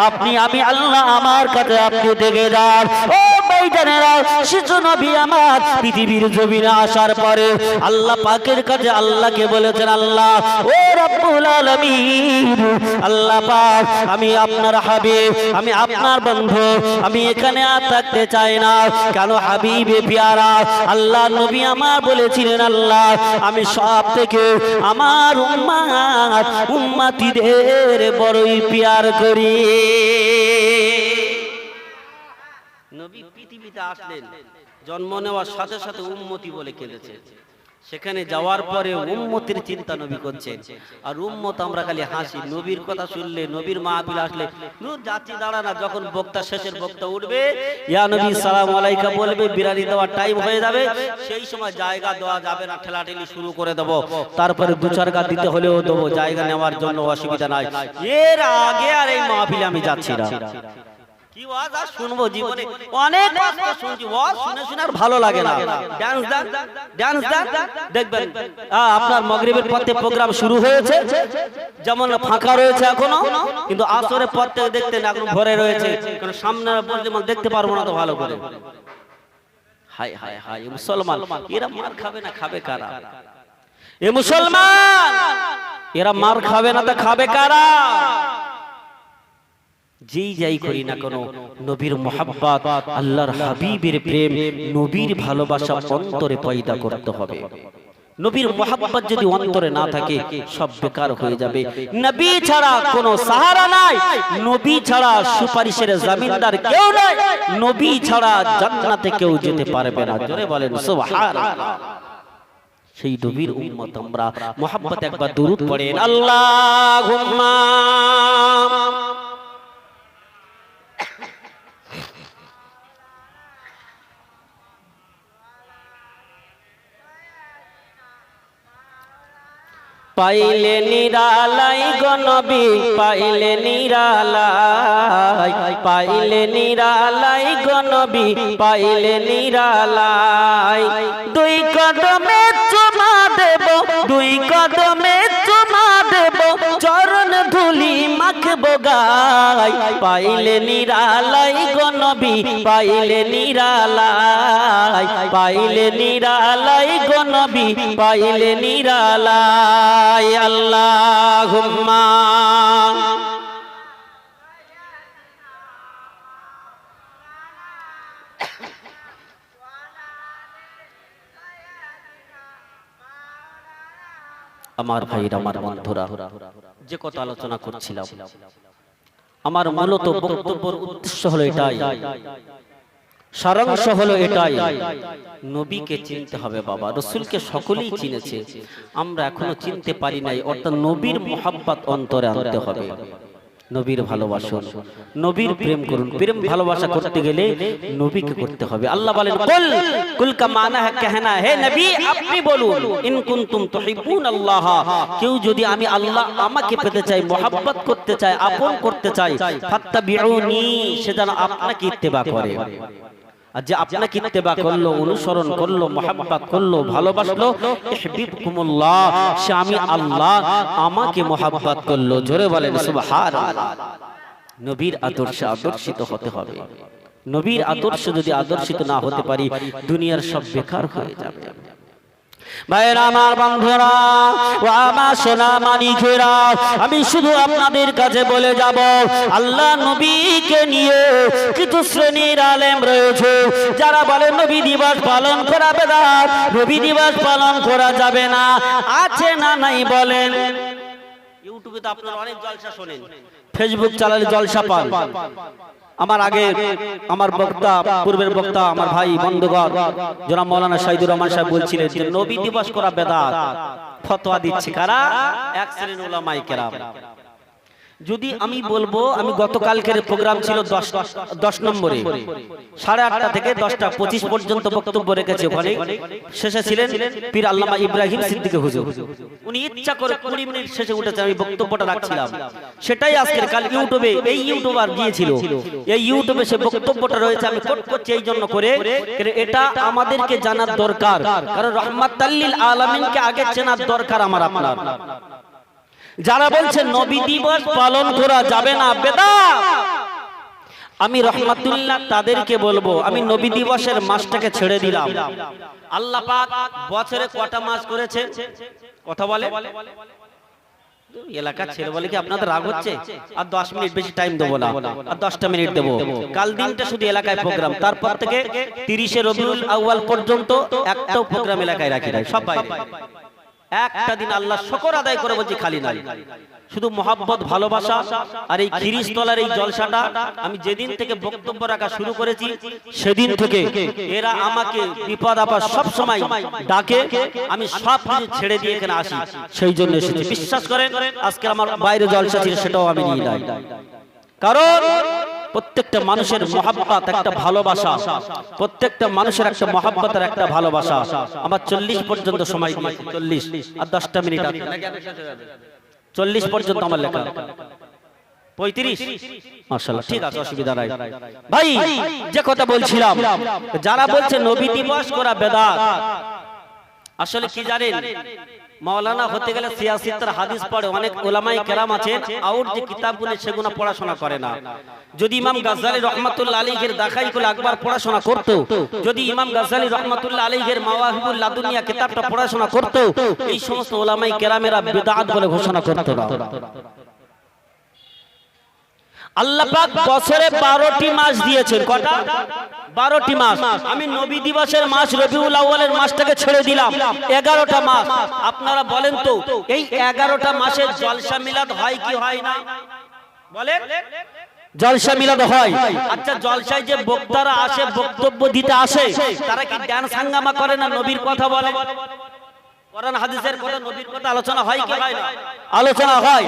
আপনি, আমি আল্লাহ আমার কাছে আপনি থেকে যান। ও বেঈমানেরা, শিশু নবী আমার পৃথিবীর জমিনে আসার পরে আল্লাহ পাকের কাছে আল্লাহকে বলেছেন, আল্লাহ ও রব্বুল আলামিন, আল্লাহ পাক আমি আপনার হাবিব, আমি আপনার বন্ধু, আমি এখানে আর থাকতে চাই না। কেন হাবিবে প্যারা, আল্লাহ নবী আমার বলেছিলেন আল্লাহ আমি সব থেকে আমার উম্মতিদের বড়ই প্যার করি। নবী পৃথিবীতে আসলেন, জন্ম নেওয়ার সাথে সাথে উম্মতি বলে কেঁদেছে, সেখানে যাওয়ার পরে উম্মতের চিন্তা নবী করছেন। আর উম্মত আমরা খালি হাসি, নবীর কথা শুনলে, নবীর মাহফিল আসলে যাত্রী দাঁড়া না, যখন বক্তা শেষের বক্তা উঠবে ইয়া নবী সালাম আলাইকা বলবে, বিরানি দেওয়ার টাইম হয়ে যাবে, সেই সময় জায়গা দেওয়া যাবে না, ঠেলাঠেলি শুরু করে দেবো, তারপরে দু চার গা দিতে হলেও দেবো, জায়গা নেওয়ার জন্য অসুবিধা নাই। এর আগে আর এই মাহফিলে আমি যাচ্ছি না। কি ওয়াজ আর শুনবো, জীবনে অনেক ওয়াজ শুনছি, ওয়াজ শুনে শুনে আর ভালো লাগে না। ডান্স দেন, ডান্স দেন, দেখবেন আপনার মাগরিবের পর থেকে প্রোগ্রাম শুরু হয়েছে, যেমন ফাঁকা রয়েছে এখনো, কিন্তু আসরের পর থেকে দেখতেন এখন ভরে রয়েছে, কারণ সামনে দেখতে পারবো না তো ভালো করে। হায় হায় হায়, মুসলমান এরা মার খাবে না, খাবে কারা? এ মুসলমান এরা মার খাবে না তো খাবে কারা? যেই যাই করি না কেন, নবীর মোহাব্বত, আল্লাহর হাবিবের প্রেম, নবীর ভালোবাসা অন্তরে পয়দা করতে হবে। নবীর মোহাব্বত যদি অন্তরে না থাকে সব বেকার হয়ে যাবে। নবী ছাড়া কোনো সাহারা নাই, নবী ছাড়া সুপারিশের জামিনদার কেউ নাই, নবী ছাড়া জান্নাতে কেউ যেতে পারবে না। জোরে বলেন সুবহানাল্লাহ। সেই নবীর উম্মত আমরা, মোহাব্বত একবার দুরূদ পড়েন, আল্লাহুম্মা পাইলে নিরালাই গো নবী, পাইলে নিরালাই নিরালাই, পাইলে নিরালাই গো নবী পাইলে নিরালাই। দুই কদমে চুমা দেব, দুই কদমে চুমা দেব, চরণ ধুলি মাখবো গায়, পাইলে নিরালাই গো নবী পাইলে নিরালাই, পাইলে নিরালাই গো নবী পাইলে নিরালাই। আল্লাহুম্মা আমার ভাইরা, আমার বন্ধুরা, যে কথা আলোচনা করছিলাম, আমার মূলত বক্তব্যের উদ্দেশ্য হলো এটাই, সারাংশ হলো এটাই, নবীকে চিনতে হবে বাবা। রাসূলকে সকলেই চিনেছে, আমরা এখনো চিনতে পারি নাই, অর্থাৎ নবীর মোহাব্বত অন্তরে আনতে হবে। নবীর ভালোবাসুন, নবীর প্রেম করুন। প্রেম ভালোবাসা করতে গেলে নবীকে করতে হবে। আল্লাহ বলেন কুল কুল কা মানা है कहना, হে নবী আপনি বলুন, ইন কুনতুম তুহিব্বুন আল্লাহ, কেউ যদি আমি আল্লাহ আমাকে পেতে চাই, মোহাব্বত করতে চাই, আপন করতে চাই, ফাত্তাবিউনি, সে যেন আপনাকে ইত্তেবা করে। আর যে আপনাকে ইত্তেবা করলো, অনুসরণ করলো, মোহাব্বত করলো, ভালোবাসলো, ইহবিবকুমুল্লাহ, সে আমি আল্লাহ আমাকে মোহাব্বত করলো। জোরে বলেন সুবহানাল্লাহ। নবীর আদর্শে আদর্শিত হতে হবে। নবীর আদর্শ যদি আদর্শিত না হতে পারি, দুনিয়ার সব বেকার হয়ে যাবে। ভাইরা আমার, বন্ধুরা ও আমার সোনা মানিকেরা, আমি শুধু আপনাদের কাছে বলে যাব, আল্লাহ নবীকে নিয়ে কিছু শ্রেণীর আলেম রয়েছে যারা বলে নবী দিবস পালন করা বেদাত, নবী দিবস পালন করা যাবে না। আছে না নাই বলেন? ইউটিউবে তো আপনারা অনেক জলসা শোনেন, ফেসবুক চালালে জলসা পান। আমার আগে আমার বক্তা, পূর্বের বক্তা, আমার ভাই বন্ধুগণ জনাব মাওলানা শহীদুর রহমান সাহেব বলছিলেন যে নবী দিবস করা বেদাত। ফতোয়া দিচ্ছে কারা? এক শ্রেণীর উলামায়ে কেরাম। যদি আমি বলবো, আমি গতকালকের প্রোগ্রাম ছিল 10 নম্বরে, 8:30 থেকে 10:25 পর্যন্ত বক্তব্য রেখেছে। ওখানে শেষে ছিলেন পীর আল্লামা ইব্রাহিম সিদ্দিকী হুজুর। উনি ইচ্ছা করে 20 মিনিট শেষে উঠেছে, আমি বক্তব্যটা রাখছিলাম। সেটাই আজকের কাল ইউটিউবে, এই ইউটিউবার গিয়েছিল, এই ইউটিউবে সে বক্তব্যটা রয়েছে। আমি কোট করছি এই জন্য করে, এটা আমাদেরকে জানার দরকার, কারণ রাহমাতাল লিল আলামিনকে আগে চেনার দরকার আমার আপনার। যারা বলছে নবী দিবস পালন করা যাবে না, বেদাত, আমি রহমাতুল্লাহ তাদেরকে বলবো, আমি নবী দিবসের মাসটাকে ছেড়ে দিলাম। আল্লাহ পাক বছরে কটা মাস করেছে? কথা বলে এলাকা ছেড়ে বলে কি আপনাদের রাগ হচ্ছে? আর 10 মিনিট বেশি টাইম দেবো না, আর 10টা মিনিট দেবো। কাল দিনটা শুধু এলাকায় প্রোগ্রাম, তারপর থেকে 30শে রবিউল আউয়াল পর্যন্ত একটাও প্রোগ্রাম এলাকায় রাখি নাই, সব বাইরে। একটা দিন আল্লাহ শুকর আদায় করে বলছি খালি নাই, শুধু মোহাব্বত, ভালোবাসা। আর এই খিরিস্তলার এই জলসাটা আমি যেদিন থেকে বক্তব্য রাখা শুরু করেছি, সেদিন থেকে এরা আমাকে বিপদ আপদ সব সময় ডাকে, আমি সব কিছু ছেড়ে দিয়ে এখানে আসি, সেই জন্য এসেছি। বিশ্বাস করেন, আজকে আমার বাইরে জলসা ছিল, সেটাও আমি নিয়ে নাই। কারণ প্রত্যেকটা মানুষের মহাব্বত একটা ভালোবাসা, প্রত্যেকটা মানুষের একটা মহাব্বতের একটা ভালোবাসা। আমার 40 পর্যন্ত সময় দিয়েছি, 40 আর 10টা মিনিট আছে, 40 পর্যন্ত আমার লেখা, 35 মাশাআল্লাহ, ঠিক আছে, অসুবিধা নাই। ভাই যে কথা বলছিলাম, যারা বলছে নবী দিবস করা বেদাত, আসলে কি জানেন, মাওলানা হতে গেলে সিয়াসিতার হাদিস পড়ে, অনেক উলামায়ে কেরাম আছেন আউট যে কিতাবগুলো সেগুলো পড়াশোনা করে না। যদি ইমাম গাজ্জালী রাহমাতুল্লাহ আলাইহির দাখাইকুল আকবার পড়াশোনা করত, যদি ইমাম গাজ্জালী রাহমাতুল্লাহ আলাইহির মাওয়াহিবুল লাদুনিয়া কিতাবটা পড়াশোনা করত, এই সমস্ত উলামায়ে কেরামেরা বিদআত বলে ঘোষণা করত না। আল্লাহ পাক বছরে 12টি মাস দিয়েছেন। কটা? 12টি মাস। আমি নবী দিবসের মাস রবিউল আউয়ালের মাসটাকে ছেড়ে দিলাম, 11টা মাস। আপনারা বলেন তো, এই 11টা মাসে জলসা মিলাদ হয় কি হয় না? বলেন, জলসা মিলাদ হয়। আচ্ছা, জলসায় যে বক্তারা আসে, বক্তব্য দিতে আসে, তারা কি ডান্স হাঙ্গামা করে না নবীর কথা বলে? কোরআন হাদিসের কথা নবীর কথা আলোচনা হয় কি হয় না? আলোচনা হয়।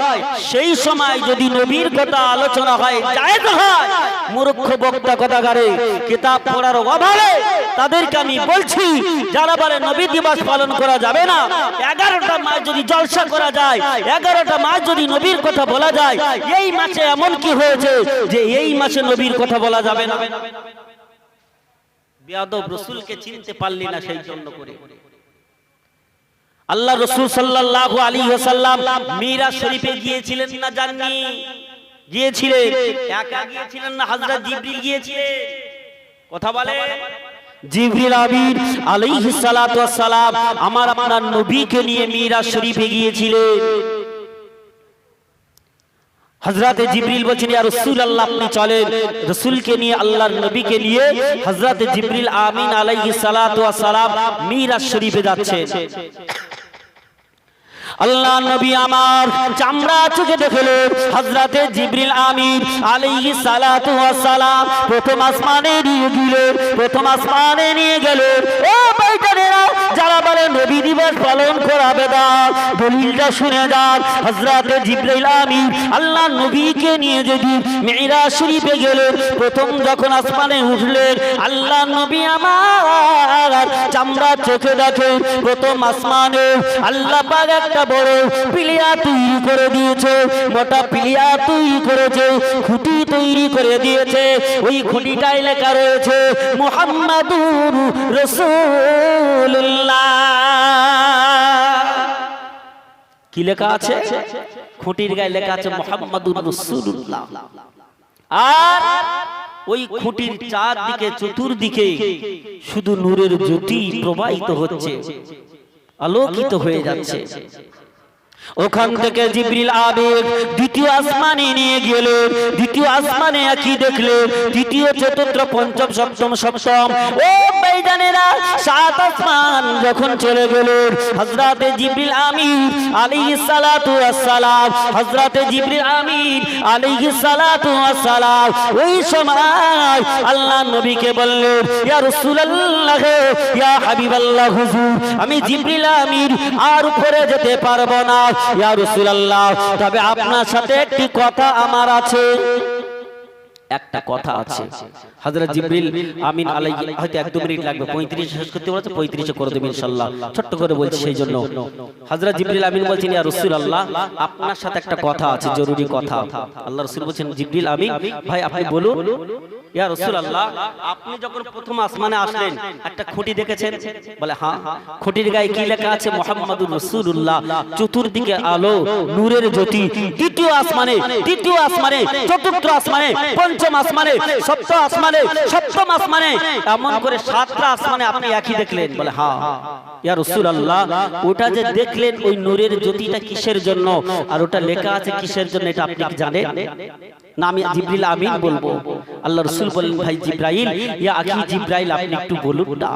সেই সময় যদি নবীর কথা আলোচনা হয় জায়েজ হয়, মূর্খ বক্তা কথাগারে কিতাব পড়ার অভাবে তাদেরকে আমি বলছি, যারা বলে নবী দিবস পালন করা যাবে না, 11টা মাস যদি জলসা করা যায়, 11টা মাস যদি নবীর কথা বলা যায়, এই মাসে এমন কি হয়েছে যে এই মাসে নবীর কথা বলা যাবে না? বেয়াদব রাসূলকে চিনতে পারলি না, সেই জন্য করে আল্লাহ রাসূল সাল্লাল্লাহু আলাইহি ওয়াসাল্লাম মিরাজ শরীফে গিয়েছিলেন না? জাননি গিয়েছিলেন। একা গিয়েছিলেন না হযরত জিবরিল গিয়েছিলেন? কথা বলে। জিবরিল আমিন আলাইহিস সালাতু ওয়াস সালাম আমার আপনার নবীকে নিয়ে মিরাজ শরীফে গিয়েছিলেন। হযরতে জিবরিল বলেন, ইয়া রাসূলুল্লাহ আপনি চলেন। রাসূলকে নিয়ে, আল্লাহর নবীকে নিয়ে হযরতে জিবরিল আমিন আলাইহিস সালাতু ওয়াস সালাম মিরাজ শরীফে যাচ্ছেন। আল্লাহ নবী আমার চামড়া চোখে দেখলেন হযরতে জিবরিল আমিন আলাইহিস সালাতু ওয়াস সালাম প্রথম আসমানে নিয়ে গেলেন। প্রথম আসমানে নিয়ে গেলেন। ও ভাইজানেরা, যারা বলে নবী দিবস পালন করাবে না, দলিলটা শুনে যান। হযরতে জিবরিল আমিন আল্লাহ নবীকে নিয়ে যদি মিরাজ শরীফে গেলেন, প্রথম যখন আসমানে উঠলেন, আল্লাহ নবী আমার চামড়া চোখে দেখেন প্রথম আসমানে আল্লাহ পাক একটা বড় পিলিয়া তৈরি করে দিয়েছে। মোটা পিলিয়া তৈরি করেছে, খুঁটি তৈরি করে দিয়েছে। ওই খুঁটিটায় লেখা রয়েছে মুহাম্মাদুর রাসূলুল্লাহ। কি লেখা আছে? খুঁটির গায়ে লেখা আছে মুহাম্মাদুর রাসূলুল্লাহ। আর ওই খুঁটির চারদিকে চতুর্দিকে শুধু নূরের জ্যোতি প্রবাহিত হচ্ছে, আলোকিত হয়ে যাচ্ছে। ওখান থেকে জিবরিল আমিন দ্বিতীয় আসমানে নিয়ে গেলেন। দ্বিতীয় আসমানে কি দেখলেন? তৃতীয়, চতুর্থ, পঞ্চম, সপ্তম, সপ্তম। ও ভাইজানেরা, 7 আসমান যখন চলে গেলেন, হযরতে জিবরিল আমিন আলাইহিস সালাতু ওয়াস সালাম, হযরতে জিবরিল আমিন আলাইহিস সালাতু ওয়াস সালাম ওই সময় আল্লাহ নবীকে বললেন, ইয়া রাসূলুল্লাহ, ইয়া হাবিবাল্লাহ, হুজুর আমি জিবরিল আমিন আর উপরে যেতে পারবো না ইয়া রাসূলুল্লাহ, তবে আপনার সাথে একটি কথা আমার আছে। একটা কথা আছে। হযরত জিবরিল আমিন আলাইহি, হয়তো 1-2 মিনিট লাগবে, 35 শেষ করতে বলেছে, 35 করে দেব ইনশাআল্লাহ। ছোট্ট করে বলছি সেই জন্য। হযরত জিবরিল আমিন বলছেন, ইয়া রাসূলুল্লাহ আপনার সাথে একটা কথা আছে, জরুরি কথা। আল্লাহ রাসূল বলছেন, জিবরিল আমিন ভাই আপনি বলুন। ইয়া রাসূলুল্লাহ আপনি যখন প্রথম আসমানে আসলেন একটা খুঁটি দেখেছেন? বলে হ্যাঁ। খুঁটির গায়ে কি লেখা আছে? মুহাম্মাদুর রাসূলুল্লাহ। চতুর্দিকে আলো, নূরের জ্যোতি। দ্বিতীয় আসমানে, তৃতীয় আসমানে, চতুর্থ আসমানে, পঞ্চম আসমানে, সপ্তম আসমানে, সপ্তম আসমানে, এমন করে 7টা আসমানে আপনি একই দেখলেন? বলে হ্যাঁ। ইয়া রাসূলুল্লাহ ওটা যে দেখলেন ওই নূরের জ্যোতিটা কিসের জন্য আর ওটা লেখা আছে কিসের জন্য, এটা আপনি কি জানেন? না আমি জিবরিল আমিন বলবো। আল্লাহ রাসূল বলেন, ভাই জিবরাইল, ইয়া আখি জিবরাইল আপনি একটু বলুন না।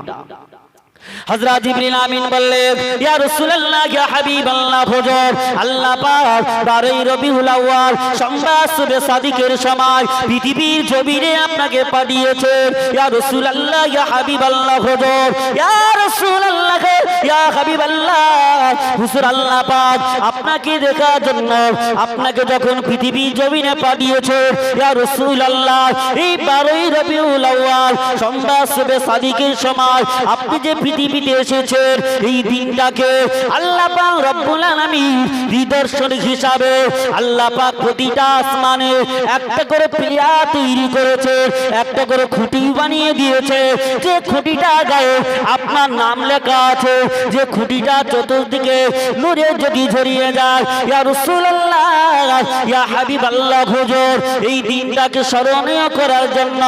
হযরত জিবরিল আমিন বললেন, ইয়া রাসূলুল্লাহ, ইয়া হাবিবাল্লাহ, হুজুর আল্লাহ পাক 12 রবিউল আউয়াল সোমবার সুবে সাদিকের সময় পৃথিবীর জমিনে আপনাকে পাঠিয়েছেন। ইয়া রাসূলুল্লাহ, ইয়া হাবিবাল্লাহ, হুজুর ইয়া রাসূলুল্লাহ, ইয়া হাবিবাল্লাহ, হুজুর আল্লাহ পাক আপনাকে দেখার জন্য আপনাকে যখন পৃথিবীর জমিনে পাঠিয়েছে, ইয়া রাসূলুল্লাহ এই 12 রবিউল আউয়াল সোমবার সুবে সাদিকের সময় আপনি যে পৃথিবীতে এসেছেন, এই দিনটাকে আল্লাহ পাক রব্বুল আলামিন নিদর্শন হিসাবে আল্লাহ পাক প্রতিটা আসমানে একটা করে পিলিয়া তৈরি করেছে, একটা করে খুঁটি বানিয়ে দিয়েছে। যে খুঁটিটা গায়ে আপনার নাম লেখা আছে, যে খুঁটিটা চতুর্দিকে নূরে যদি ঝরিয়ে যায়, ইয়া রাসূলুল্লাহ, ইয়া হাবিবাল্লাহ, হুজুর এই দিনটাকে স্মরণীয় করার জন্য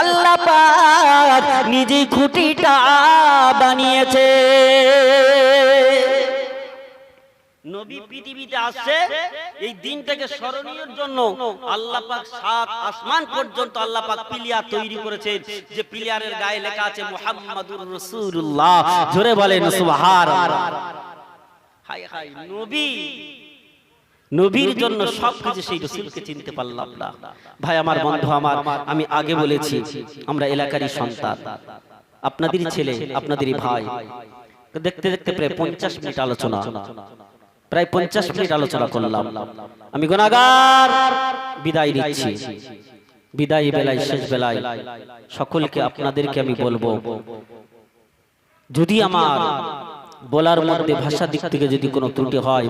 আল্লাহ পাক নিজেই খুঁটিটা বানিয়েছে। নবী পৃথিবীতে আসছে এই দিনটাকে স্মরণীয়ের জন্য আল্লাহ পাক 7 আসমান পর্যন্ত আল্লাহ পাক পিলিয়া তৈরি করেছেন, যে পিলিয়ারের গায়ে লেখা আছে মুহাম্মাদুর রাসূলুল্লাহ। জোরে বলেন সুবহানাল্লাহ। হায় হায়, নবী, নবীর জন্য সবকিছু, সেই রাসূলকে চিনতে পারলাম না। ভাই আমার, বন্ধু আমার, আমি আগে বলেছি আমরা এলাকারই সন্তান, আপনাদেরই ছেলে, আপনাদেরই ভাই। দেখতে দেখতে প্রায় 50 মিনিট আলোচনা, প্রায় 50 মিনিট আলোচনা করলাম। আমি গুনাহগার বিদায় নিচ্ছি। বিদায় বেলায়, শেষ বেলায় সকলকে আপনাদেরকে আমি বলবো, যদি আমার বলার মধ্যে ভাষা দিক থেকে যদি কোনো ত্রুটি হয়